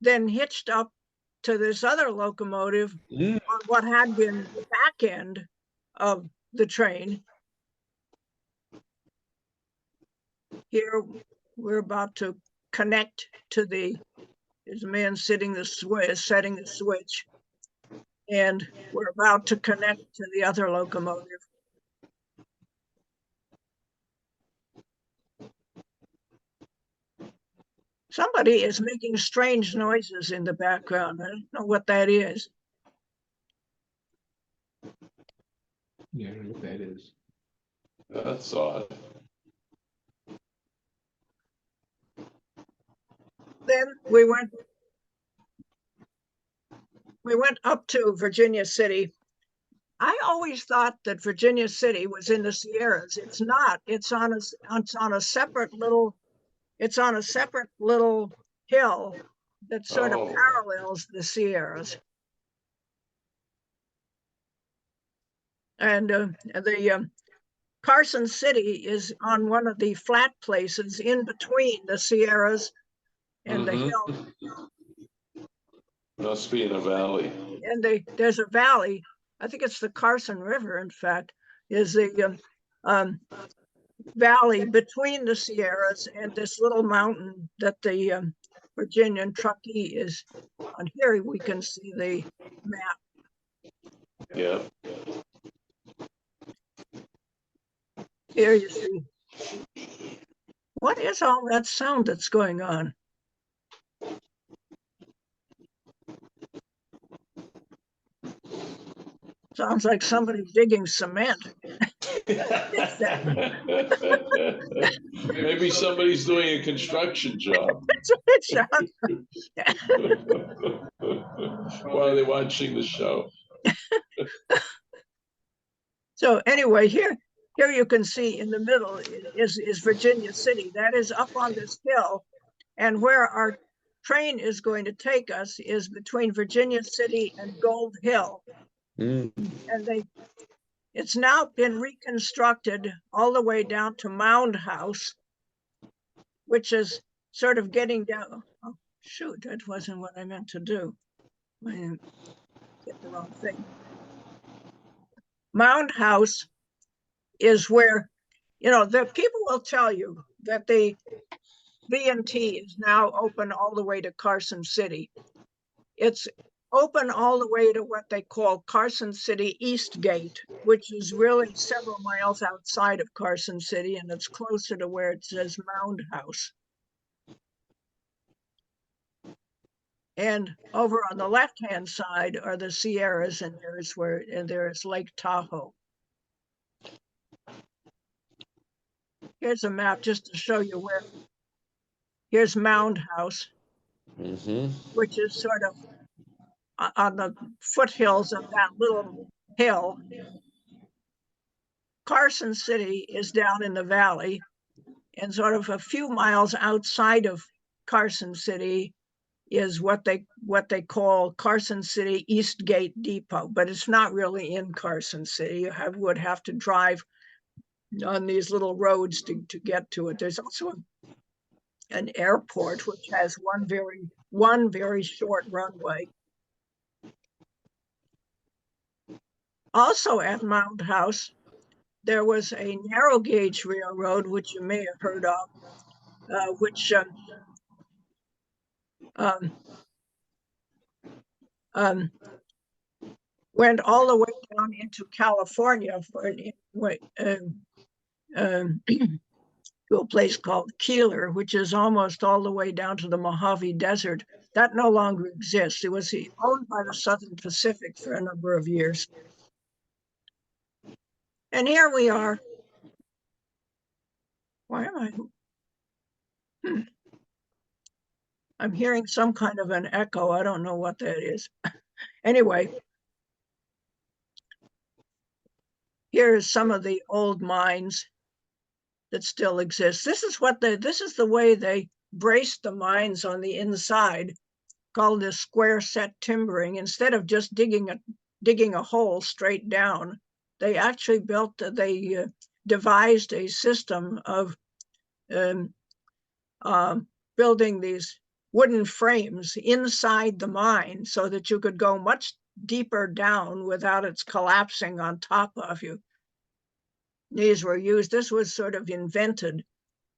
then hitched up to this other locomotive Mm. on what had been the back end of the train. Here we're about to connect to there's a man setting the switch, and we're about to connect to the other locomotive. Somebody is making strange noises in the background. I don't know what that is. Yeah, I don't know what that is. That's odd. Then we went up to Virginia City. I always thought that Virginia City was in the Sierras. It's not. It's on a separate little hill that sort of Oh. parallels the Sierras. And the Carson City is on one of the flat places in between the Sierras and the hill. Must be in a valley. And there's a valley. I think it's the Carson River, in fact, is the valley between the Sierras and this little mountain that the Virginian Truckee is on. Here we can see the map. Yeah. Here you see. What is all that sound that's going on? Sounds like somebody digging cement. Maybe somebody's doing a construction job. That's what it sounds. While they're watching the show. So anyway, here you can see in the middle is Virginia City. That is up on this hill, and where our train is going to take us is between Virginia City and Gold Hill. And it's now been reconstructed all the way down to Mound House, which is sort of getting down. Oh, shoot, that wasn't what I meant to do. I get the wrong thing. Mound House is where, the people will tell you that the V&T is now open all the way to Carson City. It's open all the way to what they call Carson City East Gate, which is really several miles outside of Carson City, and it's closer to where it says Mound House. And over on the left-hand side are the Sierras, and there's Lake Tahoe. Here's a map just to show you where. Here's Mound House, which is sort of on the foothills of that little hill. Carson City is down in the valley, and sort of a few miles outside of Carson City is what they call Carson City East Gate Depot, but it's not really in Carson City. You would have to drive on these little roads to get to it. There's also an airport which has one very short runway. Also at Mound House, there was a narrow gauge railroad, which you may have heard of, which went all the way down into California to a place called Keeler, which is almost all the way down to the Mojave Desert. That no longer exists. It was owned by the Southern Pacific for a number of years. And here we are. Why am I? I'm hearing some kind of an echo. I don't know what that is. Anyway, here's some of the old mines that still exist. This is the way they braced the mines on the inside, called this square set timbering. Instead of just digging a hole straight down, they actually devised a system of building these wooden frames inside the mine so that you could go much deeper down without its collapsing on top of you. These were used, this was sort of invented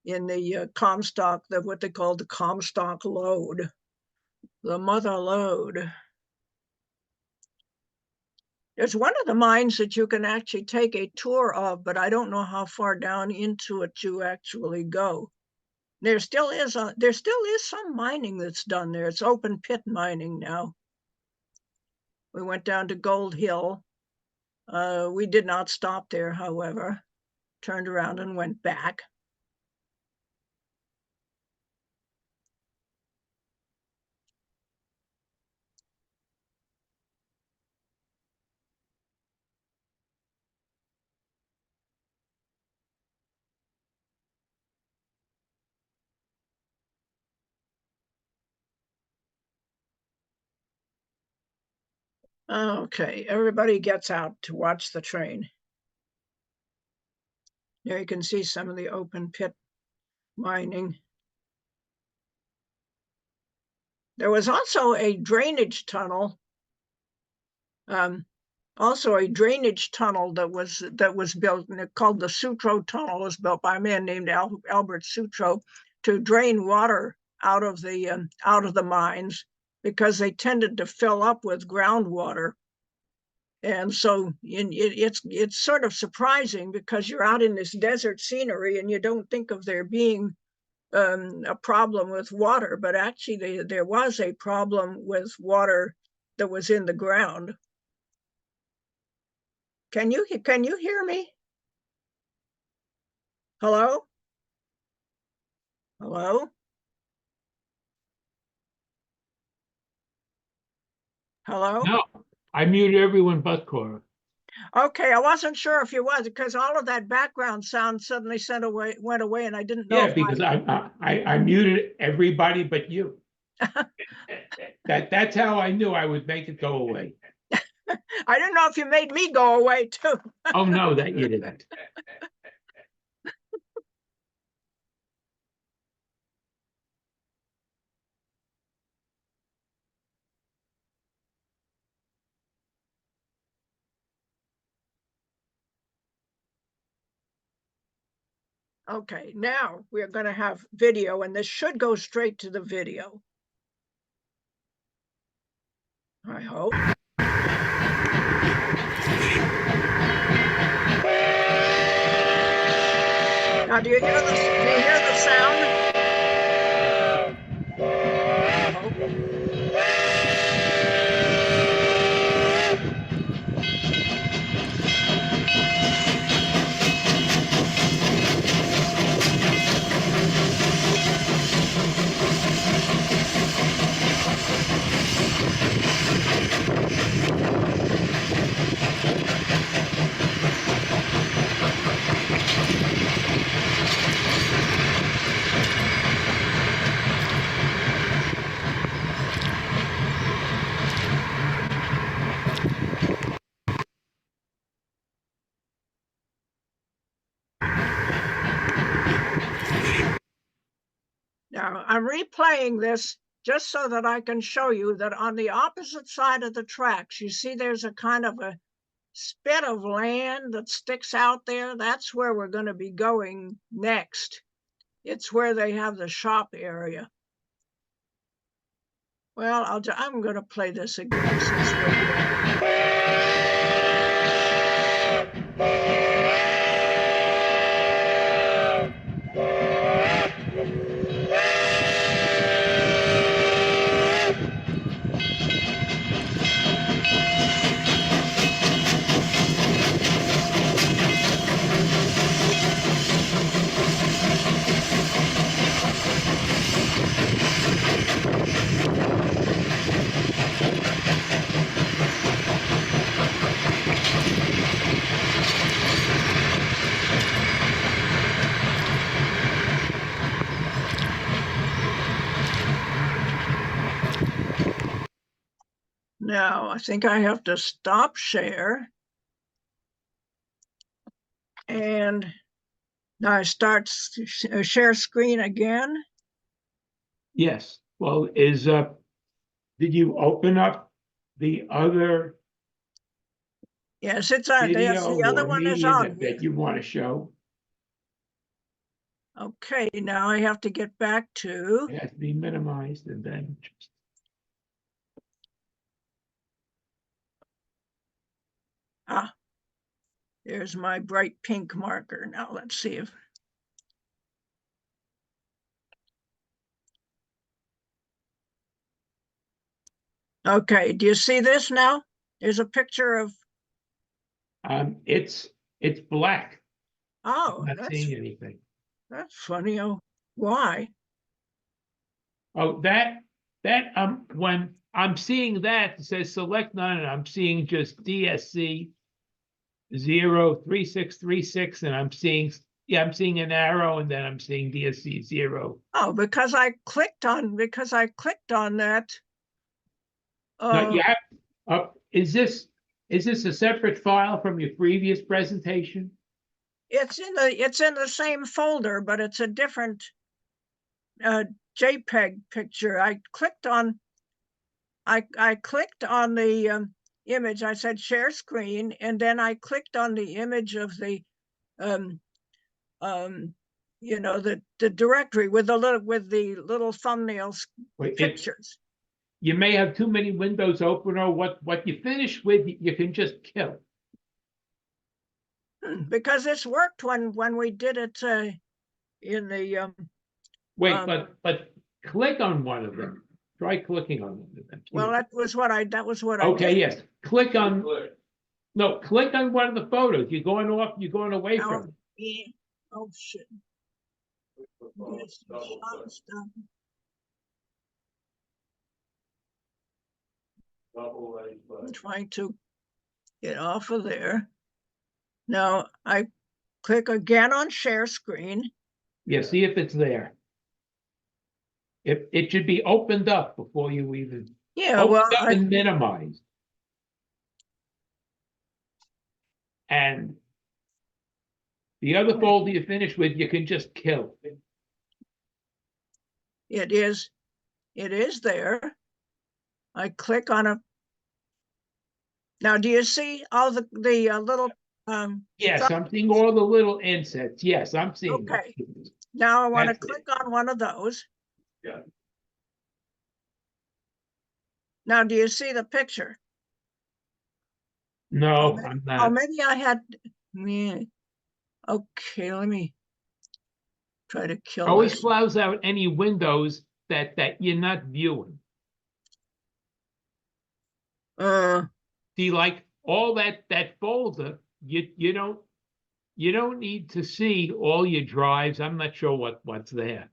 in the Comstock, what they called the Comstock lode, the mother lode. There's one of the mines that you can actually take a tour of, but I don't know how far down into it you actually go. There still is some mining that's done there. It's open pit mining now. We went down to Gold Hill. We did not stop there, however. Turned around and went back. Okay, everybody gets out to watch the train. There you can see some of the open pit mining. There was also a drainage tunnel, that was built, and called the Sutro Tunnel. It was built by a man named Albert Sutro to drain water out of the mines, because they tended to fill up with groundwater. And so it's sort of surprising, because you're out in this desert scenery and you don't think of there being a problem with water, but actually there was a problem with water that was in the ground. Can you hear me? Hello? Hello? Hello? No, I muted everyone but Cora. Okay, I wasn't sure if you was, because all of that background sound suddenly went away, and I didn't know. Yeah, because I muted everybody but you. That's how I knew I would make it go away. I didn't know if you made me go away too. Oh, no, that you didn't. Okay, now we're going to have video, and this should go straight to the video. I hope. Now, do you hear the sound? I hope. Now, I'm replaying this just so that I can show you that on the opposite side of the tracks, you see there's a kind of a spit of land that sticks out there. That's where we're going to be going next. It's where they have the shop area. Well, I'm going to play this again since we're here. Now, I think I have to stop share. And now I start share screen again. Yes. Well, did you open up the other Yes, it's on. Yes, video the other or one is media on. that you want to show? Okay, now I have to get back to, It has to be minimized and then just. there's my bright pink marker. Now let's see if. Okay, do you see this now? There's a picture of, It's black. oh, I'm not that's seeing anything. funny. Oh, why? Oh, that when I'm seeing that, it says select none, and I'm seeing just DSC 03636, and I'm seeing an arrow, and then I'm seeing DSC 0. Oh, because I clicked on that. Now you have, is this a separate file from your previous presentation? It's in the same folder, but it's a different JPEG picture. I clicked on the image. I said share screen, and then I clicked on the image of the the directory with the little thumbnails pictures. You may have too many windows open, or what you finish with, you can just kill. Because this worked when we did it in the Wait, but click on one of them. Try clicking on one of them. well, that was what I Okay, did. yes. Click on one of the photos. You're going away Now, from it. yeah. Oh shit. Yes, stop. I'm trying to get off of there. Now I click again on share screen. Yeah, see if it's there. It should be opened up before you even Well, and minimized. And the other folder you finish with, you can just kill. it is there. I click on a. Now, do you see all the little? Yes, I'm seeing all the little insets. Yes, I'm seeing. Okay. Now I want to That's it. click on one of those. Yeah. Now, do you see the picture? No, I'm Oh, not. maybe I had. Yeah. Okay, let me try to kill Always this. close out any windows that you're not viewing. See, like all that folder, you don't need to see all your drives. I'm not sure what's there.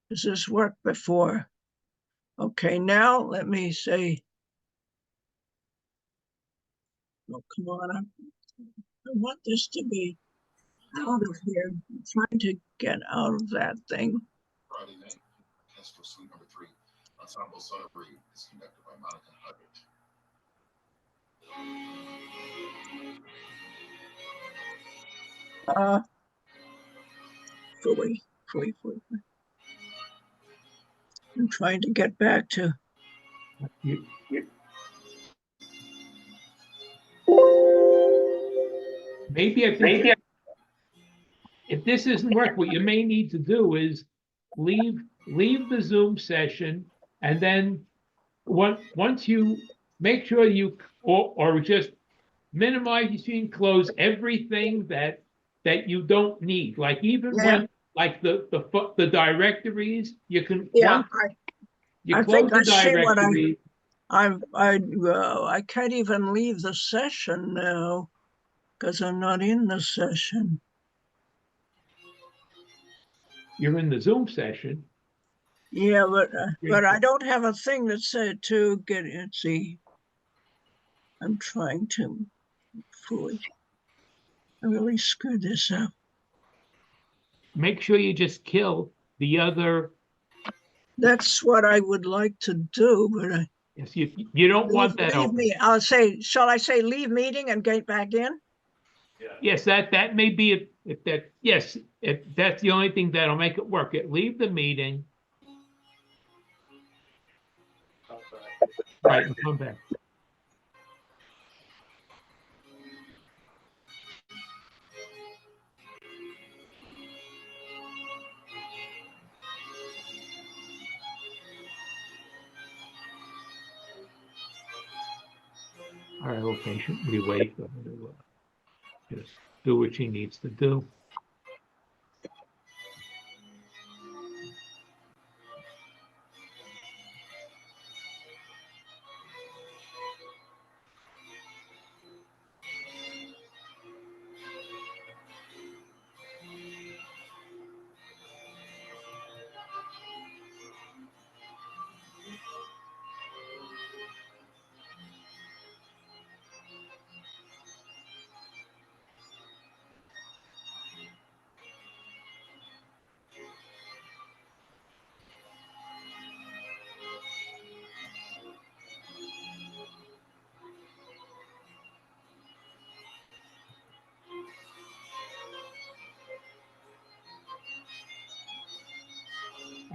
Does this work before? Okay, now let me say. Oh, come on. I want this to be out of here. I'm trying to get out of that thing. Friday night, test for sleep number 3. Ensemble Sowa is conducted by Monica Hubbard. Fully. I'm trying to get back to. Maybe if this isn't working, what you may need to do is leave the Zoom session, and then once you make sure you or just minimize your screen, close everything that you don't need. Like even when like the directories, you can once you I close think the I see what directory. I can't even leave the session now because I'm not in the session. You're in the Zoom session. Yeah, but I don't have a thing that said to get it. See, I'm trying to. I really screwed this up. Make sure you just kill the other. That's what I would like to do, but Yes, you don't want that leave open. me. I'll say, shall I say leave meeting and get back in? Yes, that may be if that's the only thing that'll make it work. Leave the meeting, Right, and come back. All right, okay, should we wait for her to just do what she needs to do?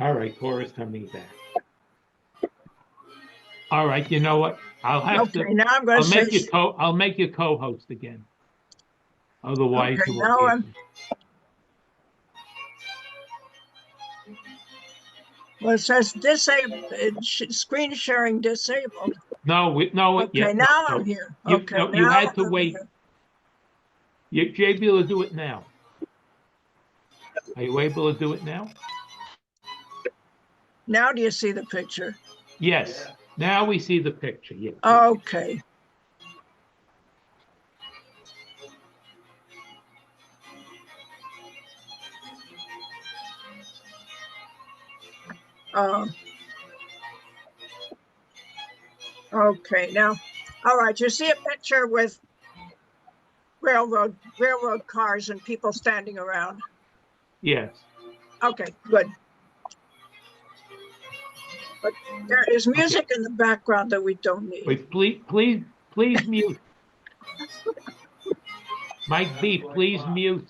All right, Cora's coming back. All right, you know what? I'll have Okay, to, now I'm going to say, I'll make you co-host again. Otherwise, okay, you won't now be I'm, able. well, it says disabled, screen sharing disabled. No, Okay, yeah, now no. I'm here. You, Okay, no, you now had to I'm wait. here. You're able to do it now. Are you able to do it now? Now do you see the picture? Yes. Now we see the picture. Yeah. Okay. Okay, now, all right, you see a picture with railroad cars and people standing around. Yes. Okay, good. But there is music in the background that we don't need. Wait, please mute. Mike B, please mute.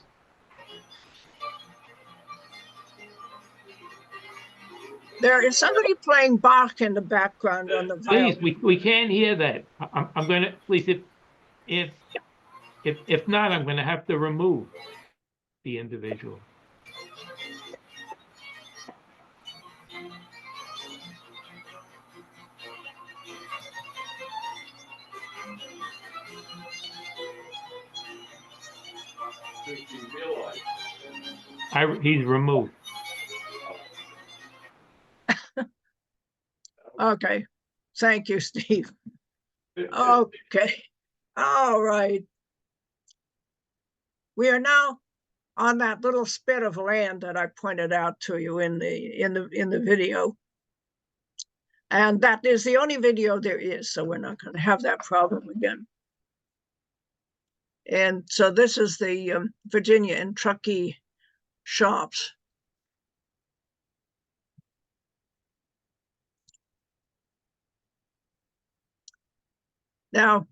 There is somebody playing Bach in the background on the Please, violin. we can't hear that. I'm gonna, please, if not, I'm gonna have to remove the individual. He's removed. Okay, thank you, Steve. Okay, all right. We are now on that little spit of land that I pointed out to you in the video. And that is the only video there is, so we're not going to have that problem again. And so this is the Virginia and Truckee shops. Now,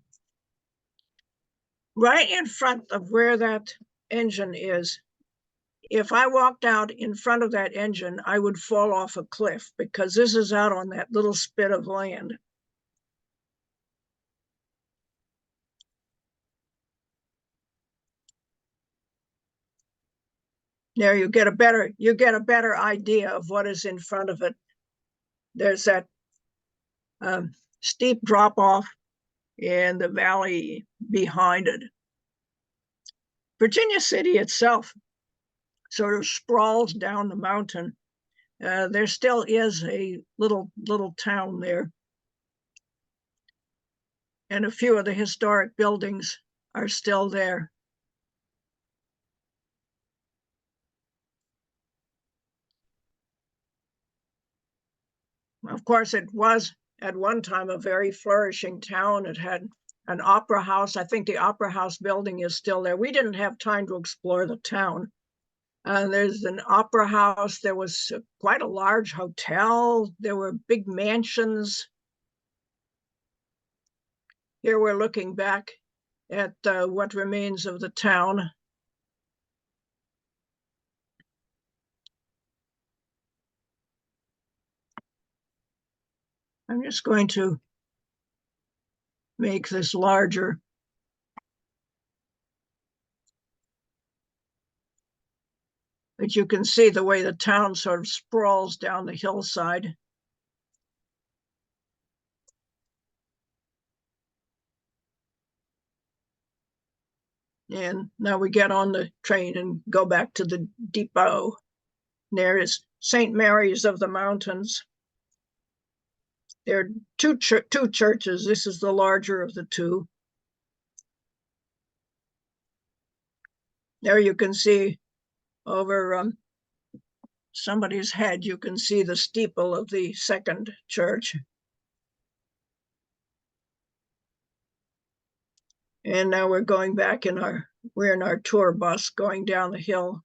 right in front of where that engine is, if I walked out in front of that engine, I would fall off a cliff because this is out on that little spit of land. There you get a better idea of what is in front of it. There's that steep drop off in the valley behind it. Virginia City itself sort of sprawls down the mountain. There still is a little town there. And a few of the historic buildings are still there. Of course, it was at one time a very flourishing town. It had an opera house. I think the opera house building is still there. We didn't have time to explore the town. There's an opera house. There was quite a large hotel. There were big mansions. Here we're looking back at what remains of the town. I'm just going to make this larger. But you can see the way the town sort of sprawls down the hillside. And now we get on the train and go back to the depot. There is St. Mary's of the Mountains. There are two churches. This is the larger of the two. There you can see over somebody's head, you can see the steeple of the second church. And now we're going back we're in our tour bus going down the hill.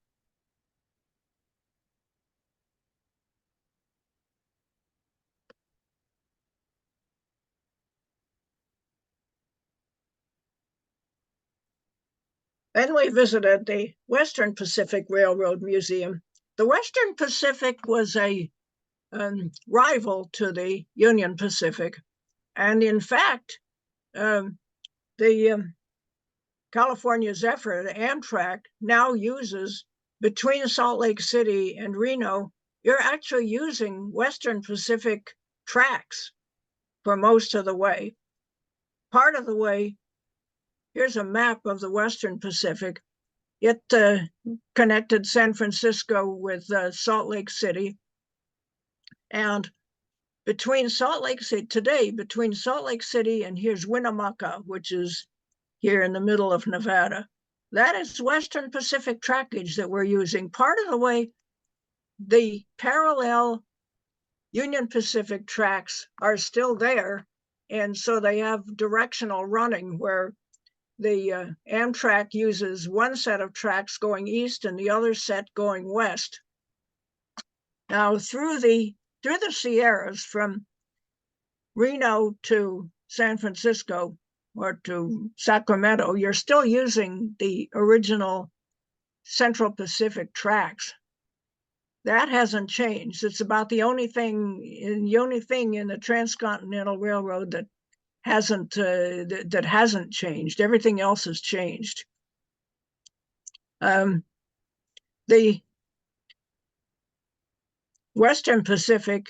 Then we visited the Western Pacific Railroad Museum. The Western Pacific was a rival to the Union Pacific. And in fact, the California Zephyr, the Amtrak, now uses between Salt Lake City and Reno, you're actually using Western Pacific tracks for most of the way. Part of the way, here's a map of the Western Pacific. It connected San Francisco with Salt Lake City. And between Salt Lake City, today, between Salt Lake City and here's Winnemucca, which is here in the middle of Nevada, that is Western Pacific trackage that we're using. Part of the way, the parallel Union Pacific tracks are still there. And so they have directional running where the Amtrak uses one set of tracks going east and the other set going west. Now through the Sierras from Reno to San Francisco or to Sacramento, you're still using the original Central Pacific tracks. That hasn't changed. It's about the only thing in the Transcontinental Railroad that hasn't changed. Everything else has changed. The Western Pacific,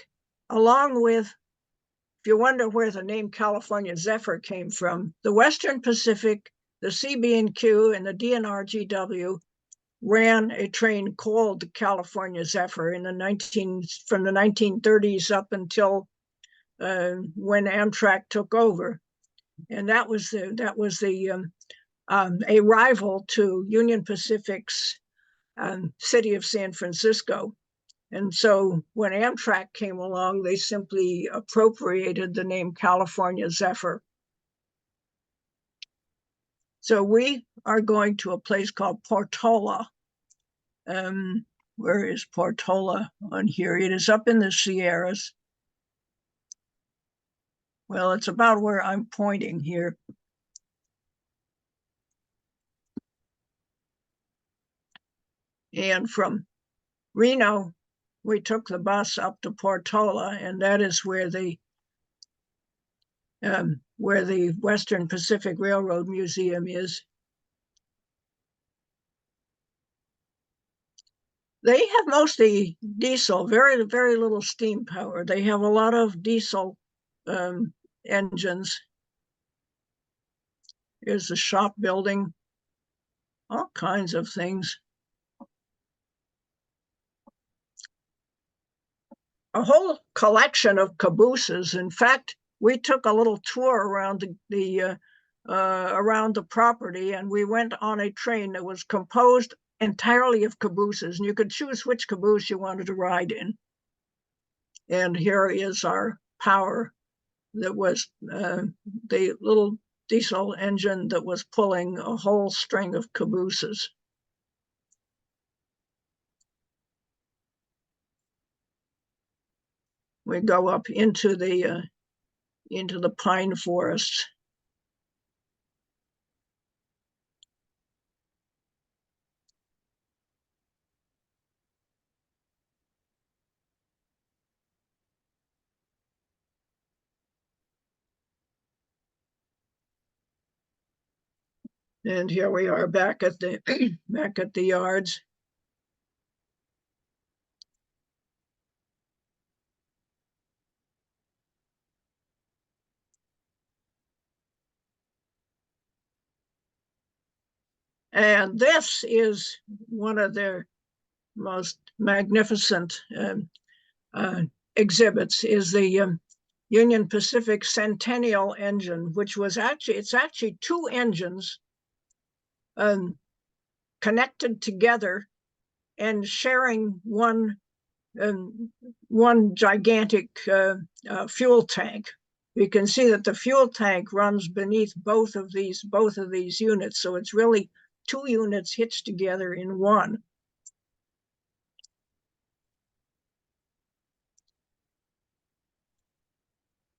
along with, if you wonder where the name California Zephyr came from, the Western Pacific, the CB&Q, and the DNRGW ran a train called the California Zephyr from the 1930s up until when Amtrak took over, and that was a rival to Union Pacific's city of San Francisco. And so when Amtrak came along, they simply appropriated the name California Zephyr. So we are going to a place called Portola. Where is Portola on here? It is up in the Sierras. Well, it's about where I'm pointing here. And from Reno, we took the bus up to Portola, and that is where the Western Pacific Railroad Museum is. They have mostly diesel, very, very little steam power. They have a lot of diesel engines. Here's the shop building, all kinds of things. A whole collection of cabooses. In fact, we took a little tour around around the property, and we went on a train that was composed entirely of cabooses, and you could choose which caboose you wanted to ride in. And here is our power that was the little diesel engine that was pulling a whole string of cabooses. We go up into the pine forests. And here we are back at the back at the yards. And this is one of their most magnificent exhibits, is the Union Pacific Centennial engine, which was it's actually two engines connected together and sharing one gigantic fuel tank. You can see that the fuel tank runs beneath both of these units, so it's really two units hitched together in one.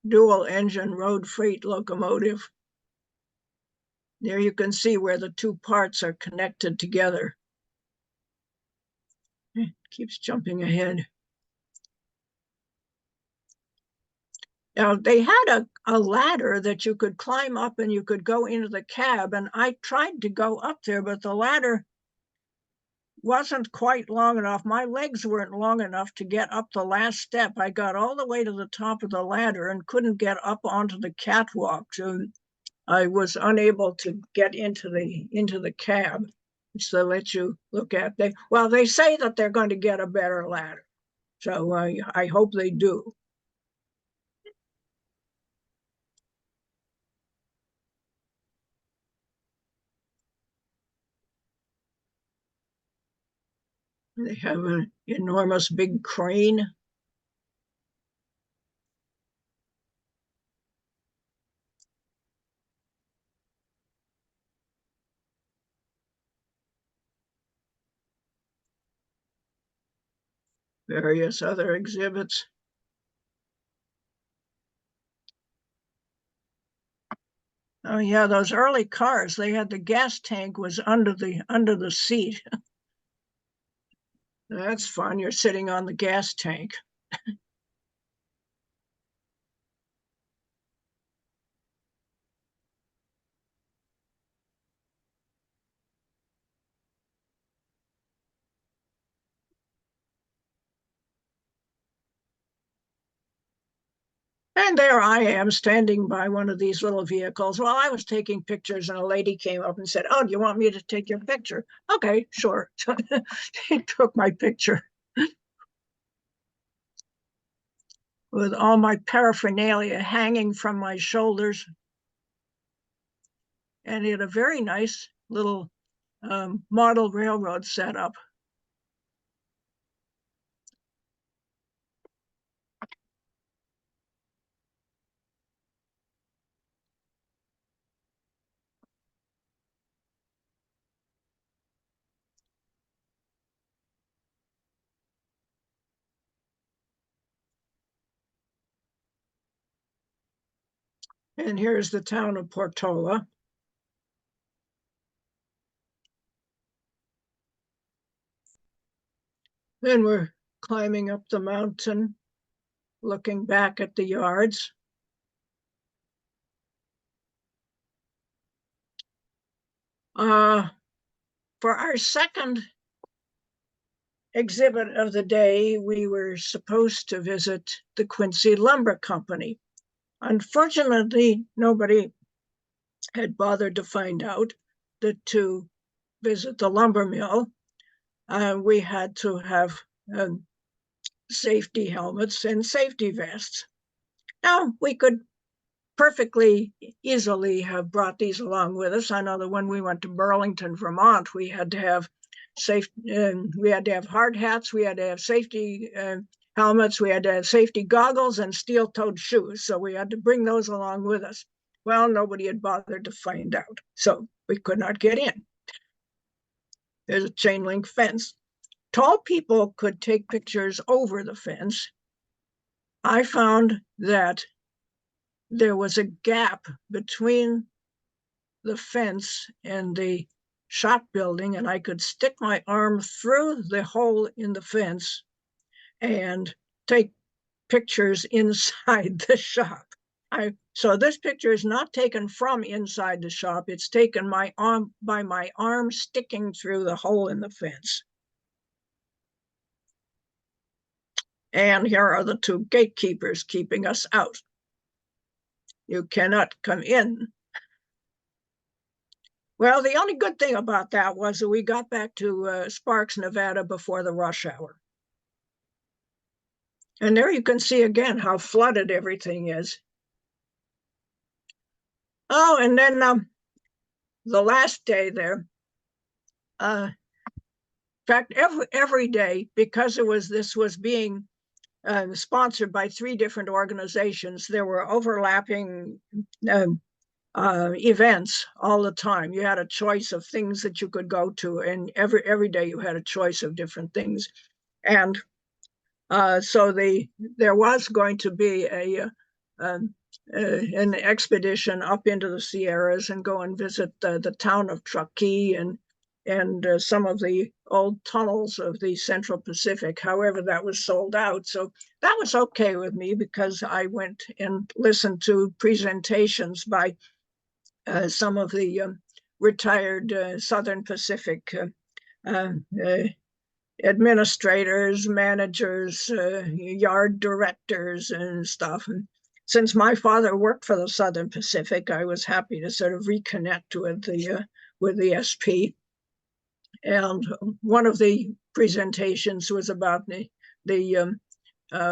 Dual engine road freight locomotive. There you can see where the two parts are connected together. It keeps jumping ahead. Now, they had a ladder that you could climb up and you could go into the cab, and I tried to go up there, but the ladder wasn't quite long enough. My legs weren't long enough to get up the last step. I got all the way to the top of the ladder and couldn't get up onto the catwalk. So I was unable to get into the cab, which they let you look at. They say that they're going to get a better ladder, so I hope they do. They have an enormous big crane. Various other exhibits. Oh yeah, those early cars, they had the gas tank was under the seat. That's fun. You're sitting on the gas tank. And there I am standing by one of these little vehicles while I was taking pictures, and a lady came up and said, "Oh, do you want me to take your picture?" Okay, sure. So she took my picture with all my paraphernalia hanging from my shoulders. And it had a very nice little model railroad set up. And here's the town of Portola. Then we're climbing up the mountain, looking back at the yards. For our second exhibit of the day, we were supposed to visit the Quincy Lumber Company. Unfortunately, nobody had bothered to find out that to visit the lumber mill, we had to have safety helmets and safety vests. Now, we could perfectly easily have brought these along with us. I know that when we went to Burlington, Vermont, we had to have we had to have hard hats, we had to have safety helmets, we had to have safety goggles and steel-toed shoes. So we had to bring those along with us. Well, nobody had bothered to find out, so we could not get in. There's a chain link fence. Tall people could take pictures over the fence. I found that there was a gap between the fence and the shop building, and I could stick my arm through the hole in the fence and take pictures inside the shop. So this picture is not taken from inside the shop. It's taken by my arm sticking through the hole in the fence. And here are the two gatekeepers keeping us out. You cannot come in. Well, the only good thing about that was that we got back to Sparks, Nevada before the rush hour. And there you can see again how flooded everything is. Oh, and then the last day there, in fact, every day, because this was being sponsored by 3 different organizations, there were overlapping events all the time. You had a choice of things that you could go to, and every day you had a choice of different things. And so there was going to be an expedition up into the Sierras and go and visit the town of Truckee and some of the old tunnels of the Central Pacific. However, that was sold out. So that was okay with me because I went and listened to presentations by some of the retired Southern Pacific administrators, managers, yard directors and stuff. And since my father worked for the Southern Pacific, I was happy to sort of reconnect with the SP. And one of the presentations was about the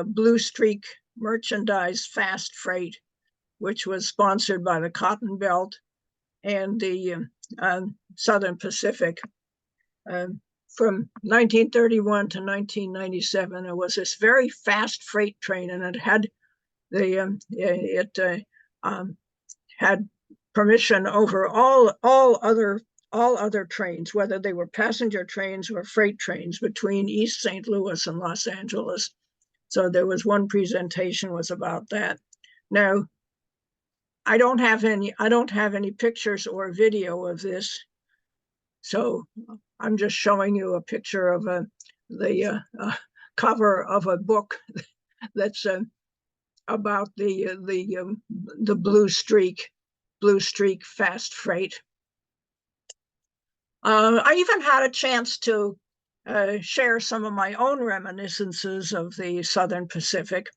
Blue Streak merchandise fast freight, which was sponsored by the Cotton Belt and the Southern Pacific. From 1931 to 1997, there was this very fast freight train, and it had had permission over all other trains, whether they were passenger trains or freight trains between East St. Louis and Los Angeles. So there was one presentation was about that. Now, I don't have any pictures or video of this, so I'm just showing you a picture of the cover of a book that's about the Blue Streak fast freight. I even had a chance to share some of my own reminiscences of the Southern Pacific.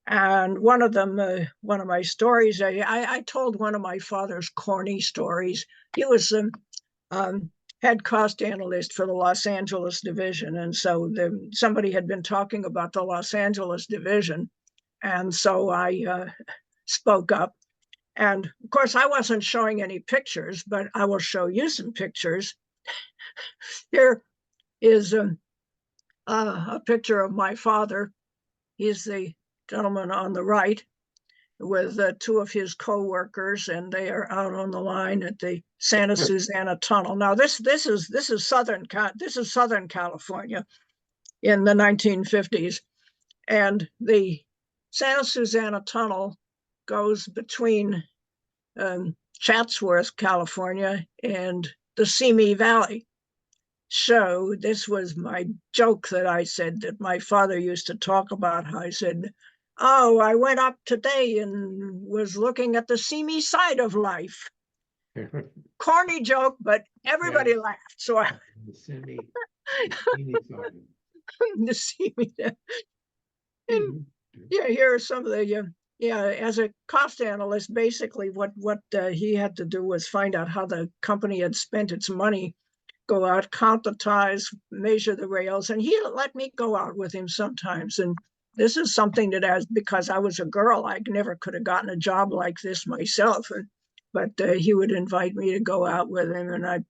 And one of my stories, I told one of my father's corny stories. He was head cost analyst for the Los Angeles division. And so somebody had been talking about the Los Angeles division. And so I spoke up. And of course, I wasn't showing any pictures, but I will show you some pictures. Here is a picture of my father. He's the gentleman on the right with 2 of his co-workers, and they are out on the line at the Santa Susana Tunnel. Now, this is Southern California in the 1950s, and the Santa Susana Tunnel goes between Chatsworth, California, and the Simi Valley. So this was my joke that I said that my father used to talk about. How I said, "Oh, I went up today and was looking at the seamy side of life." Corny joke, but everybody laughed. So I The semi side. the seamy. And yeah, here are some of the as a cost analyst, basically what he had to do was find out how the company had spent its money, go out, count the ties, measure the rails, and he let me go out with him sometimes. And this is something that, because I was a girl, I never could have gotten a job like this myself. But he would invite me to go out with him, and I'd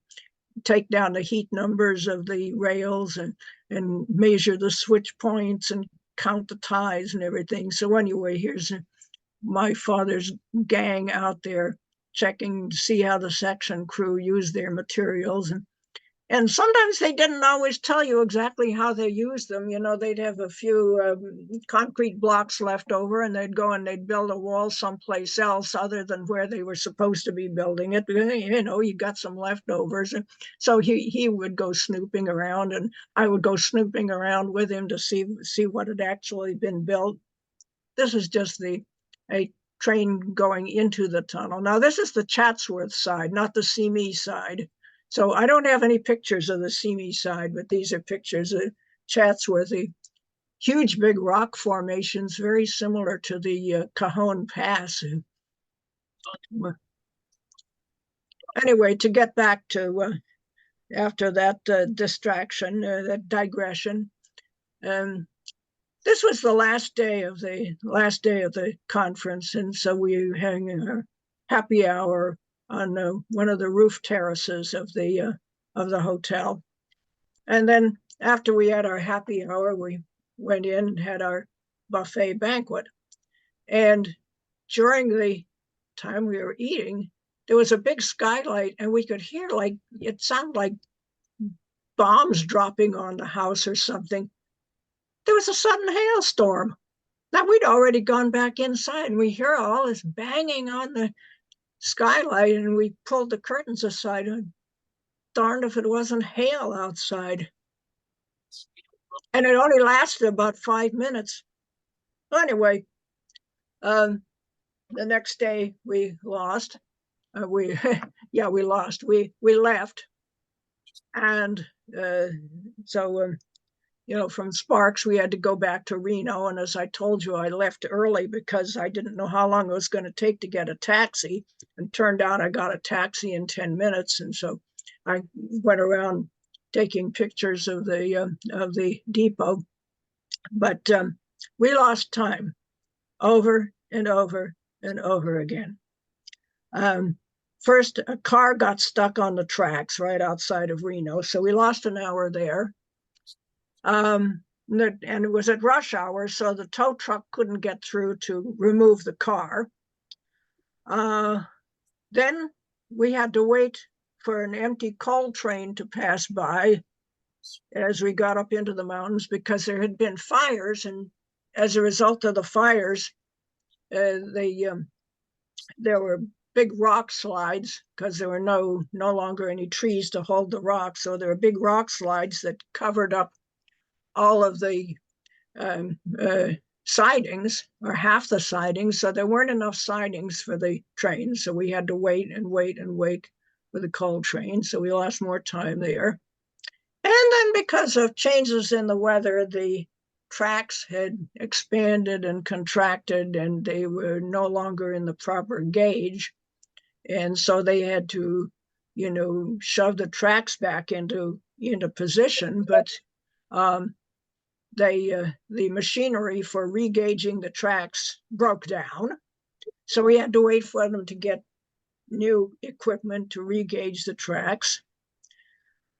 take down the heat numbers of the rails and measure the switch points and count the ties and everything. So anyway, here's my father's gang out there checking to see how the section crew used their materials. And sometimes they didn't always tell you exactly how they used them. You know, they'd have a few concrete blocks left over, and they'd go and they'd build a wall someplace else other than where they were supposed to be building it. You know, you got some leftovers. And so he would go snooping around, and I would go snooping around with him to see what had actually been built. This is just a train going into the tunnel. Now, this is the Chatsworth side, not the Simi side. So I don't have any pictures of the Simi side, but these are pictures of Chatsworth, the huge big rock formations, very similar to the Cajon Pass. Anyway, to get back to after that distraction, that digression, this was the last day of the conference, and so we had a happy hour on one of the roof terraces of the hotel. And then after we had our happy hour, we went in and had our buffet banquet. And during the time we were eating, there was a big skylight, and we could hear, like, it sounded like bombs dropping on the house or something. There was a sudden hailstorm. Now, we'd already gone back inside, and we hear all this banging on the skylight, and we pulled the curtains aside, and darned if it wasn't hail outside. And it only lasted about 5 minutes. Anyway, the next day we lost. We lost. We left, and so from Sparks we had to go back to Reno. And as I told you, I left early because I didn't know how long it was going to take to get a taxi. And turned out I got a taxi in 10 minutes. And so I went around taking pictures of the depot. But we lost time over and over and over again. First, a car got stuck on the tracks right outside of Reno, so we lost an hour there. And it was at rush hour, so the tow truck couldn't get through to remove the car. Then we had to wait for an empty coal train to pass by as we got up into the mountains, because there had been fires, and as a result of the fires, there were big rock slides, because there were no longer any trees to hold the rocks. So there were big rock slides that covered up all of the sidings, or half the sidings. So there weren't enough sidings for the train. So we had to wait and wait and wait for the coal train. So we lost more time there. And then because of changes in the weather, the tracks had expanded and contracted, and they were no longer in the proper gauge. And so they had to, shove the tracks back into position. But the machinery for regauging the tracks broke down. So we had to wait for them to get new equipment to regauge the tracks.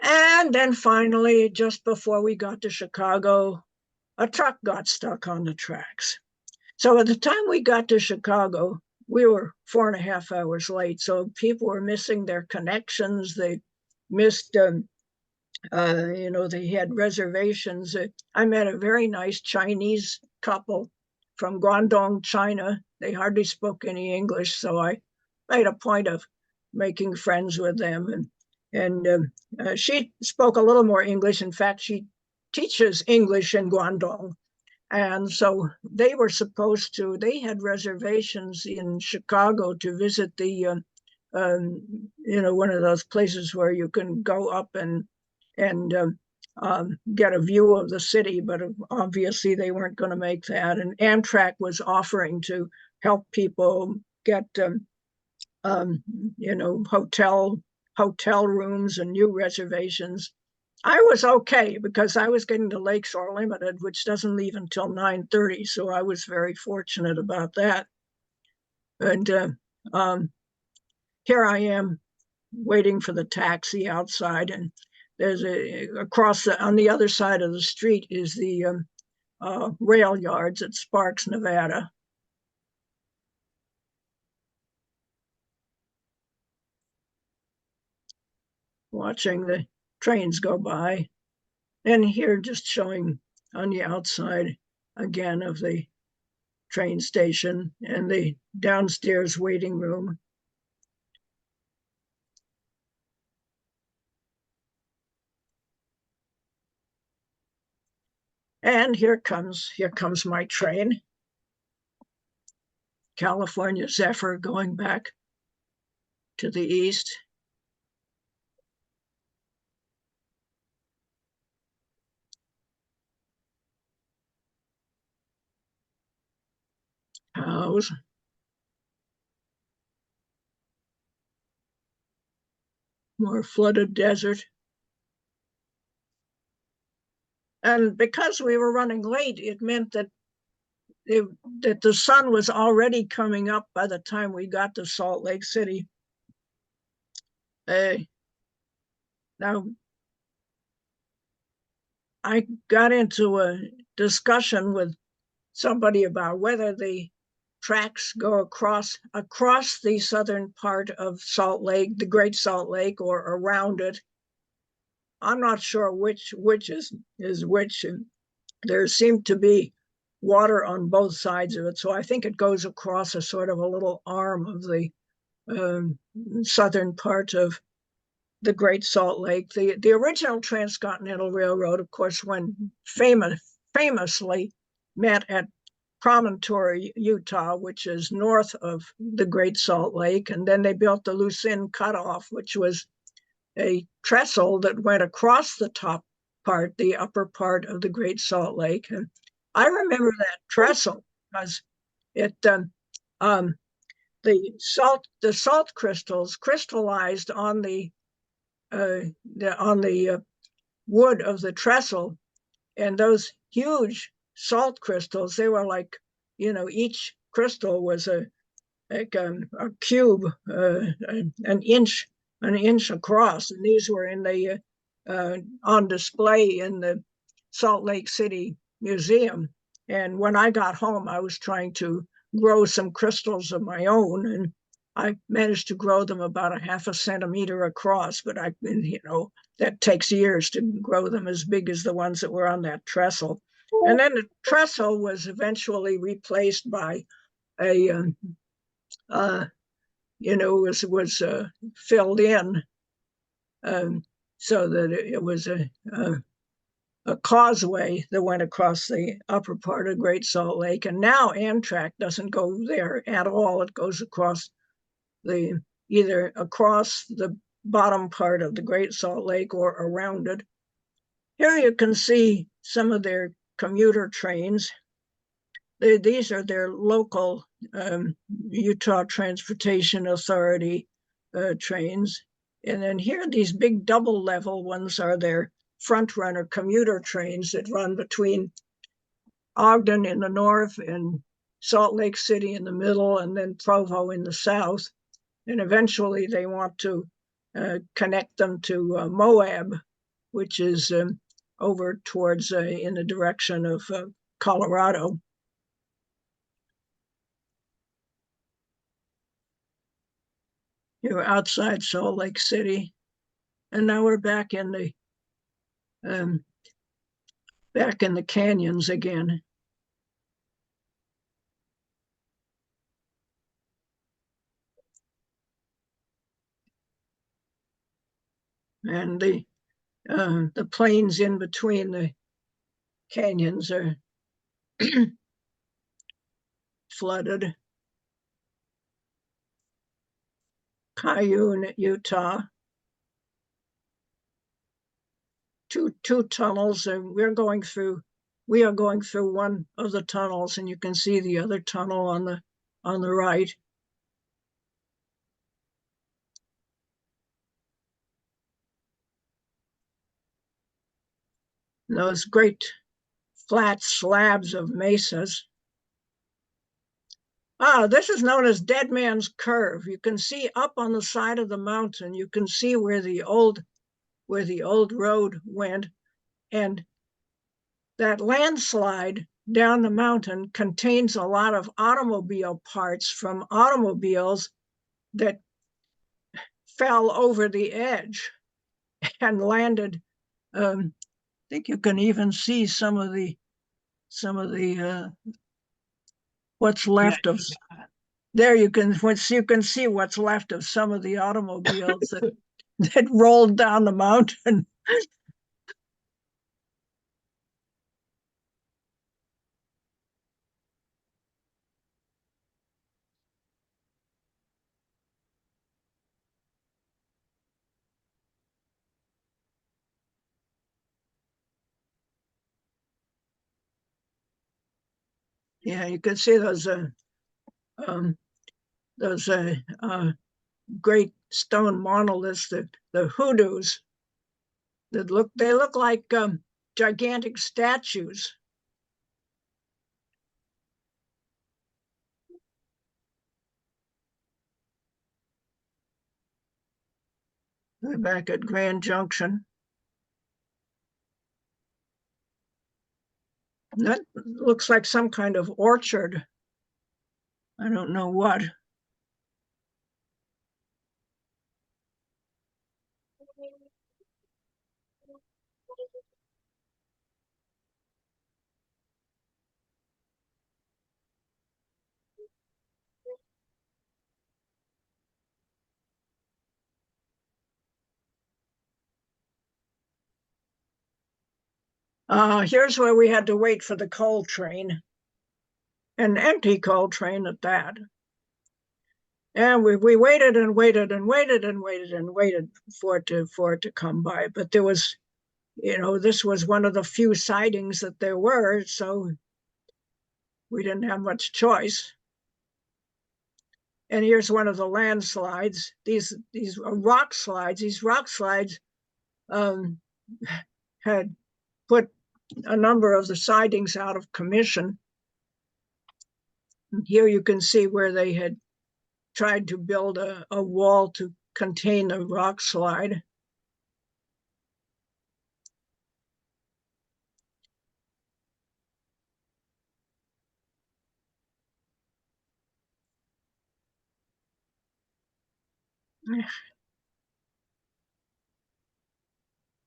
And then finally, just before we got to Chicago, a truck got stuck on the tracks. So at the time we got to Chicago, we were 4.5 hours late. So people were missing their connections. They missed, they had reservations. I met a very nice Chinese couple from Guangdong, China. They hardly spoke any English, so I made a point of making friends with them. And she spoke a little more English. In fact, she teaches English in Guangdong. And so they had reservations in Chicago to visit the, one of those places where you can go up and get a view of the city, but obviously they weren't going to make that. And Amtrak was offering to help people get, hotel rooms and new reservations. I was okay because I was getting to Lakeshore Limited, which doesn't leave until 9:30. So I was very fortunate about that. And here I am waiting for the taxi outside, and there's on the other side of the street is the rail yards at Sparks, Nevada. Watching the trains go by. And here just showing on the outside again of the train station and the downstairs waiting room. And here comes my train. California Zephyr going back to the east. Cows. More flooded desert. And because we were running late, it meant that that the sun was already coming up by the time we got to Salt Lake City. Now, I got into a discussion with somebody about whether the tracks go across the southern part of Salt Lake, the Great Salt Lake, or around it. I'm not sure which is which. And there seemed to be water on both sides of it, so I think it goes across a sort of a little arm of the southern part of the Great Salt Lake. The original Transcontinental Railroad, of course, when famously met at Promontory, Utah, which is north of the Great Salt Lake, and then they built the Lucin Cutoff, which was a trestle that went across the top part, the upper part of the Great Salt Lake. And I remember that trestle because it the salt crystals crystallized on the wood of the trestle, and those huge salt crystals, they were like, each crystal was a cube, an inch across, and these were in the on display in the Salt Lake City Museum. And when I got home, I was trying to grow some crystals of my own, and I managed to grow them about a half a centimeter across, but that takes years to grow them as big as the ones that were on that trestle. And then the trestle was eventually replaced by a was filled in, so that it was a causeway that went across the upper part of Great Salt Lake. And now Amtrak doesn't go there at all. It goes across either across the bottom part of the Great Salt Lake or around it. Here you can see some of their commuter trains. These are their local Utah Transportation Authority trains. And then here, these big double level ones are their front runner commuter trains that run between Ogden in the north and Salt Lake City in the middle, and then Provo in the south. And eventually they want to connect them to Moab, which is over towards in the direction of Colorado. You're outside Salt Lake City, and now we're back in the canyons again. And the plains in between the canyons are flooded. Cayenne, Utah. Two tunnels, and we are going through one of the tunnels, and you can see the other tunnel on the right. Those great flat slabs of mesas. This is known as Dead Man's Curve. You can see up on the side of the mountain, you can see where the old road went. And that landslide down the mountain contains a lot of automobile parts from automobiles that fell over the edge and landed. I think you can even see some of the what's left of. There you can see what's left of some of the automobiles that rolled down the mountain. Yeah, you can see those great stone monoliths, the hoodoos, they look like gigantic statues. We're back at Grand Junction. That looks like some kind of orchard. I don't know what. Here's where we had to wait for the coal train, an empty coal train at that. And we waited and waited and waited and waited and waited for it to come by. But there was, this was one of the few sidings that there were, so we didn't have much choice. And here's one of the landslides. These rock slides. These rock slides had put a number of the sidings out of commission. And here you can see where they had tried to build a wall to contain the rock slide.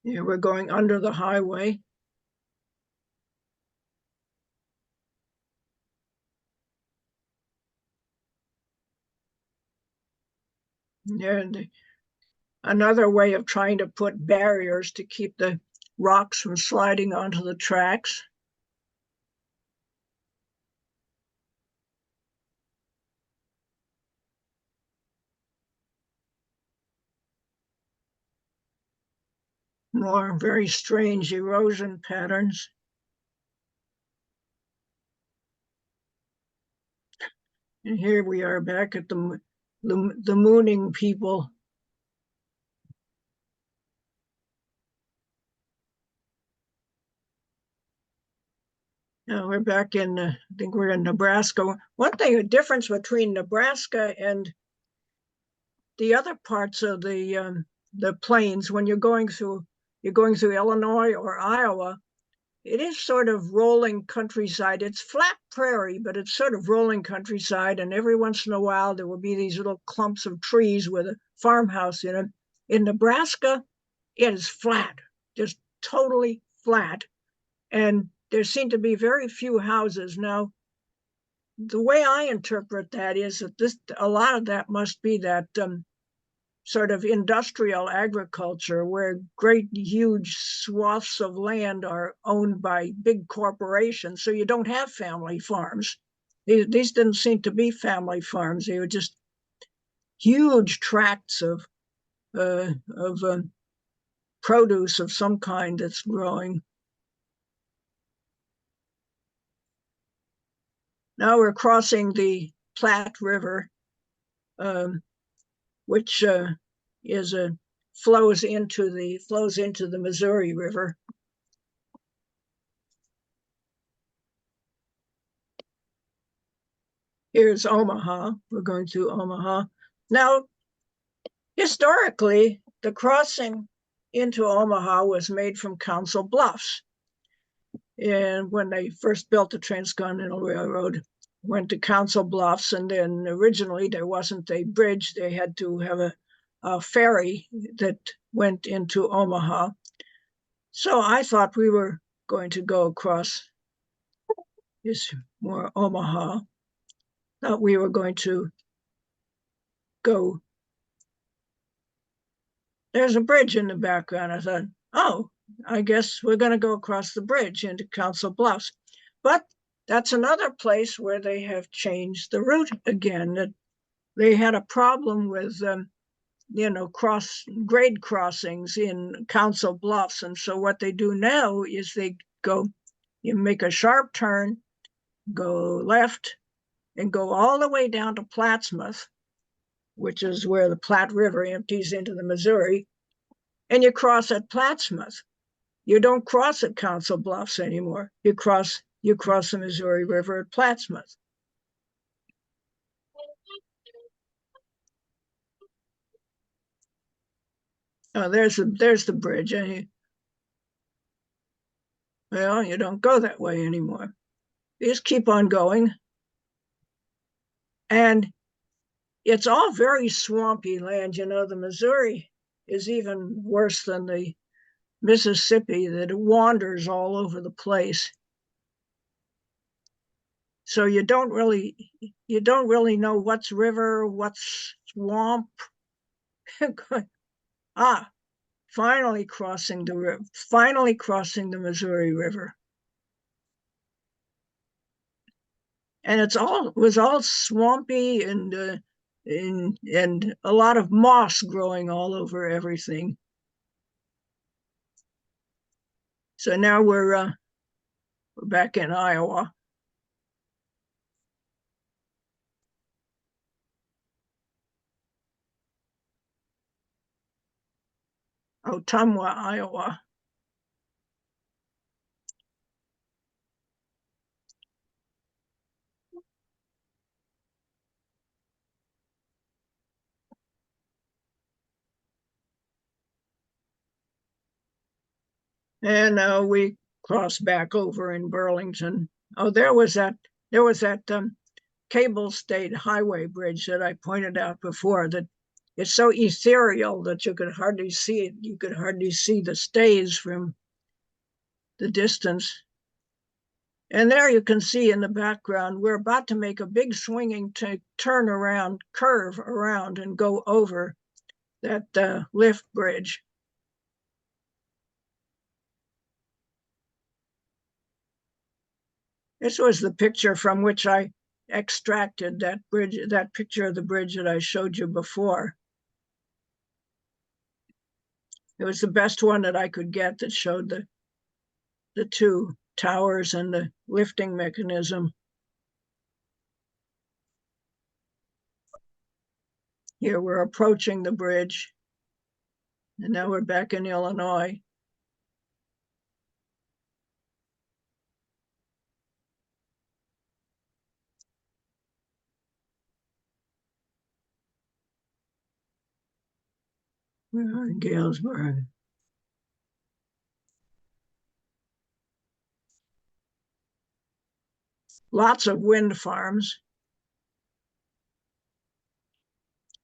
Yeah, we're going under the highway. And another way of trying to put barriers to keep the rocks from sliding onto the tracks. More very strange erosion patterns. And here we are back at the mooning people. Now we're back in, I think we're in Nebraska. One thing, a difference between Nebraska and the other parts of the plains, when you're going through Illinois or Iowa, it is sort of rolling countryside. It's flat prairie, but it's sort of rolling countryside. And every once in a while, there will be these little clumps of trees with a farmhouse in them. In Nebraska, it is flat, just totally flat. And there seem to be very few houses. Now, the way I interpret that is that a lot of that must be that sort of industrial agriculture where great, huge swaths of land are owned by big corporations. So you don't have family farms. These didn't seem to be family farms. They were just huge tracts of produce of some kind that's growing. Now we're crossing the Platte River, which flows into the Missouri River. Here's Omaha. We're going through Omaha. Now, historically, the crossing into Omaha was made from Council Bluffs. And when they first built the Transcontinental Railroad, went to Council Bluffs, and then originally there wasn't a bridge. They had to have a ferry that went into Omaha. So I thought we were going to go across this more Omaha. Thought we were going to go. There's a bridge in the background. I thought, oh, I guess we're going to go across the bridge into Council Bluffs. But that's another place where they have changed the route again. That they had a problem with, grade crossings in Council Bluffs. And so what they do now is you make a sharp turn go left, and go all the way down to Plattsmouth, which is where the Platte River empties into the Missouri, and you cross at Plattsmouth. You don't cross at Council Bluffs anymore. You cross the Missouri River at Plattsmouth. Oh, there's the bridge. Well, you don't go that way anymore. You just keep on going. And it's all very swampy land. You know, the Missouri is even worse than the Mississippi, that it wanders all over the place. So you don't really know what's river, what's swamp. Finally crossing the Missouri River. And it was all swampy and a lot of moss growing all over everything. So now we're back in Iowa. Ottumwa, Iowa. And we crossed back over in Burlington. Oh, there was that Cable State Highway bridge that I pointed out before, that it's so ethereal that you could hardly see it. You could hardly see the stays from the distance. And there you can see in the background, we're about to make a big swinging curve around and go over that lift bridge. This was the picture from which I extracted that picture of the bridge that I showed you before. It was the best one that I could get that showed the two towers and the lifting mechanism. Here we're approaching the bridge, and now we're back in Illinois. We're in Galesburg. Lots of wind farms.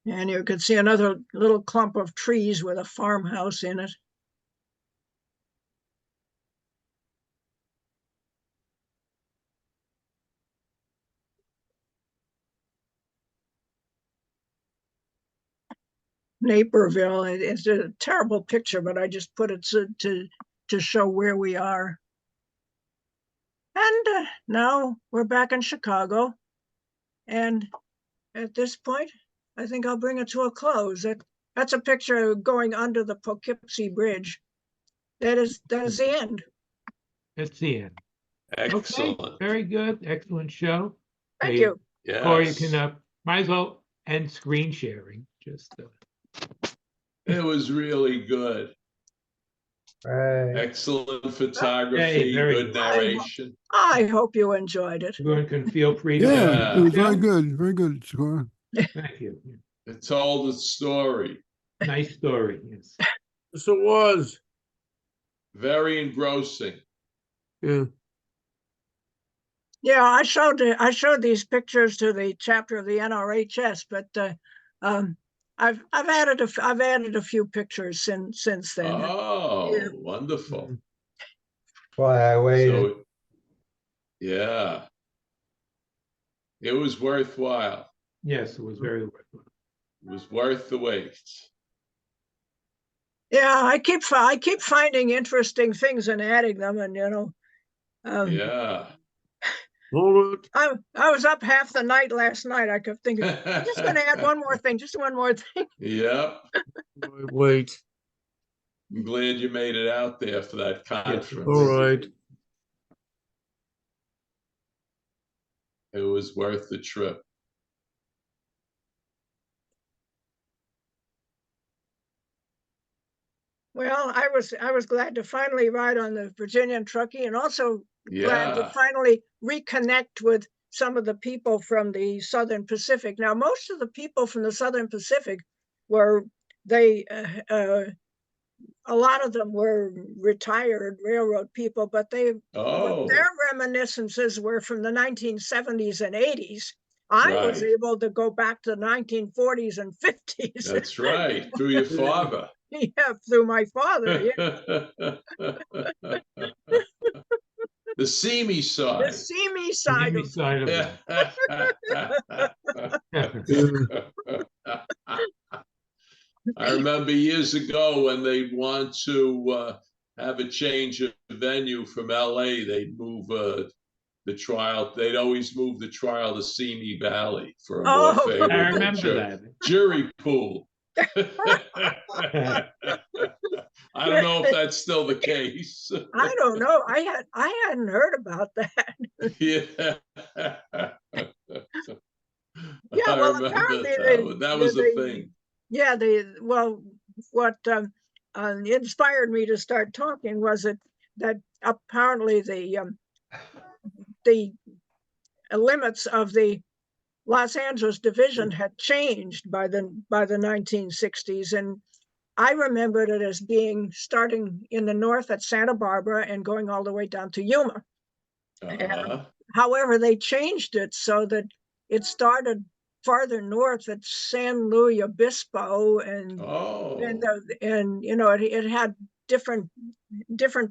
And you can see another little clump of trees with a farmhouse in it. Naperville, it's a terrible picture, but I just put it to show where we are. And now we're back in Chicago. And at this point, I think I'll bring it to a close. That's a picture going under the Poughkeepsie Bridge. That is the end. That's the end. Excellent. Okay, very good. Excellent show. Thank Hey, you. Yes. Cora, you can might as well end screen sharing. Just It was really good. Right. Excellent photography, very good good. narration. I hope you enjoyed it. everyone can feel free to. Yeah. It was very good, Cora. Thank you. It told a story. Nice story. Yes. Yes, it was. Very engrossing. Yeah. Yeah, I showed these pictures to the chapter of the NRHS, but I've added a few pictures since then. Oh, Yeah. wonderful. Why I waited. So, yeah. It was worthwhile. Yes, it was very worthwhile. It was worth the wait. Yeah, I keep finding interesting things and adding them, and Yeah. Hold it. I was up half the night last night. I kept thinking, I'm just going to add one more thing, just one more thing. Yep. Wait. I'm glad you made it out there for that conference. All right. It was worth the trip. Well, I was glad to finally ride on the Virginia and Truckee, and also glad to Yeah. finally reconnect with some of the people from the Southern Pacific. Now, most of the people from the Southern Pacific were, a lot of them were retired railroad people, but their Oh, reminiscences were from the 1970s and 80s. I was right. able to go back to the 1940s and 50s. That's right. Through your father. Yeah, through my father. Yeah. The seamy The side. seamy side Amy of side of it. I remember years ago when they'd want to have a change of venue from LA, they'd move the trial. They'd always move the trial to Simi Valley for a more Oh. favorable I remember that. jury pool. I don't know if that's still the case. I don't know. I hadn't heard about that. Yeah. Yeah, I well, remember apparently that was a thing. Yeah, what inspired me to start talking was that apparently the limits of the Los Angeles division had changed by the 1960s, and I remembered it as being starting in the north at Santa Barbara and going all the way down to Yuma. Uh-huh. However, they changed it so that it started farther north at San Luis Obispo, and Oh. you know, it had different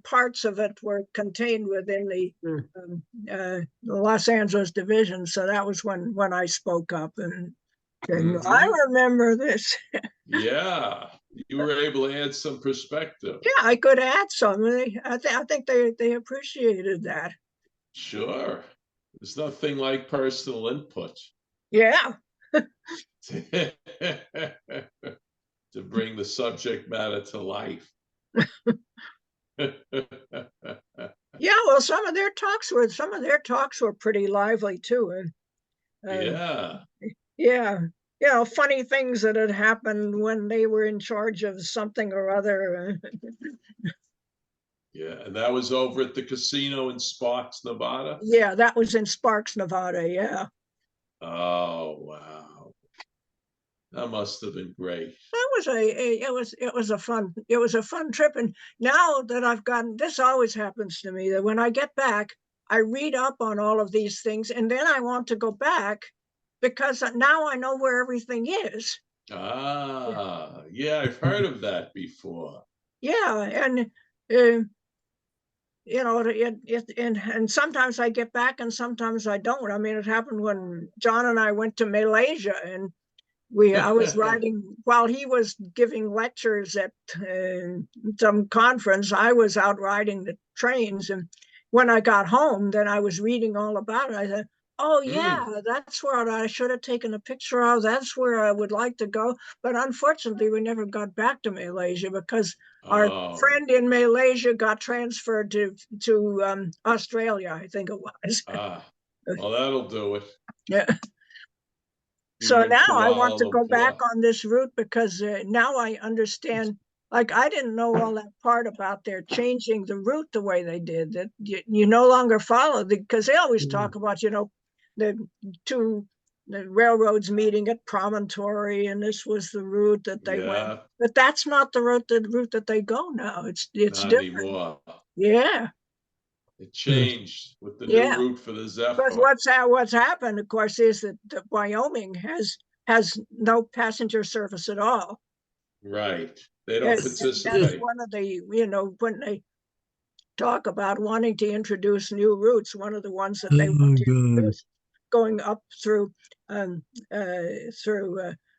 parts of it were contained within the Los Angeles division. So that was when I spoke up, and I remember this. Yeah, you were able to add some perspective. Yeah, I could add some. I think they appreciated that. Sure. There's nothing like personal input Yeah. to bring the subject matter to life. Yeah, well, some of their talks were pretty lively too. Yeah. Yeah, you know, funny things that had happened when they were in charge of something or other. Yeah, and that was over at the casino in Sparks, Nevada. Yeah, that was in Sparks, Nevada. Yeah. Oh, wow. That must have been great. That was it was a fun trip. And now that I've gotten, this always happens to me, that when I get back, I read up on all of these things, and then I want to go back because now I know where everything is. Ah, yeah, I've heard of that before. Yeah, and you know, and sometimes I get back and sometimes I don't. I mean, it happened when John and I went to Malaysia, and I was riding while he was giving lectures at some conference. I was out riding the trains, and when I got home, then I was reading all about it. I said, "Oh yeah, that's where I should have taken a picture of. That's where I would like to go." But unfortunately, we never got back to Malaysia because our friend in Malaysia got transferred to Australia, I think it was. Well, that'll do it. Yeah. So now I want to go back on this route because now I understand. Like, I didn't know all that part about their changing the route the way they did. That you no longer follow because they always talk about, you know, the railroads meeting at Promontory, and this was the route that they went. But that's not the route that they go now. It's not different anymore. Yeah. It changed with the Yeah. new route for the Zephyr. But what's happened, of course, is that Wyoming has no passenger service at all. Right. They don't participate. That's one of the, you know, when they talk about wanting to introduce new routes, one of the ones that they want to introduce, going up through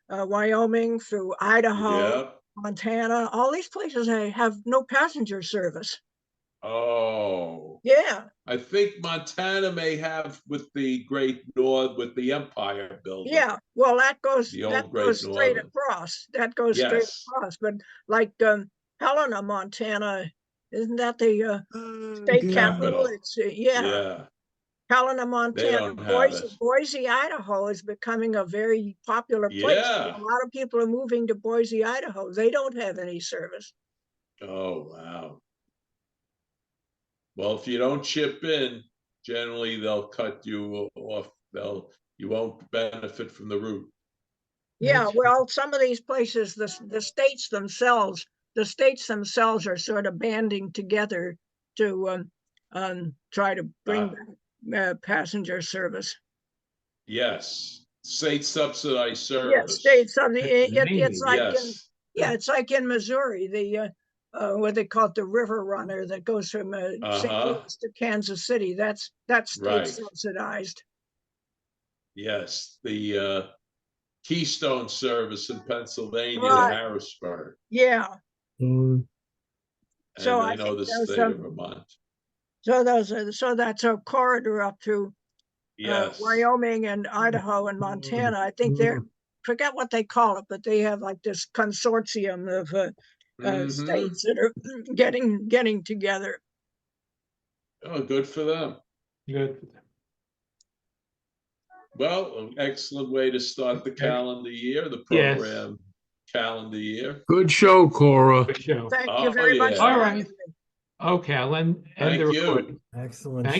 Wyoming, through Idaho, Montana, all these places have no passenger service. Oh. Yeah. I think Montana may have with the Great North, with the Empire building. Yeah, well, that goes straight Northern. across. That goes straight across. But like Helena, Montana, isn't that the state capital? It's yeah. Helena, Montana, don't have it. Boise, Idaho is becoming a very popular place. Yeah. A lot of people are moving to Boise, Idaho. They don't have any service. Oh, wow. Well, if you don't chip in, generally they'll cut you off. You won't benefit from the route. Yeah, That's- well, some of these places, the states themselves are sort of banding together to try to bring back passenger service. Yes, state subsidized Yeah, service. states. It's Pennsylvania, like Yes. it's like in Missouri, what they call it, the River Runner that goes from St. Louis to Kansas City. That's state Right. subsidized. Yes, the Keystone service in Pennsylvania to Right. Harrisburg, Yeah. Mm, So and I I know think the those state of Vermont. so that's a corridor up through Yes. Wyoming and Idaho and Montana. I think they're, forget what they call it, but they have like this consortium of Mhm. states that are getting together. Oh, good for them. Good. Well, an excellent way to start the calendar year, the Yes. program calendar year. Good show, Cora. Good show. Thank Oh, you very much. yeah. for All having right. me. Okay, I'll end the Thank you. recording. excellent. Thank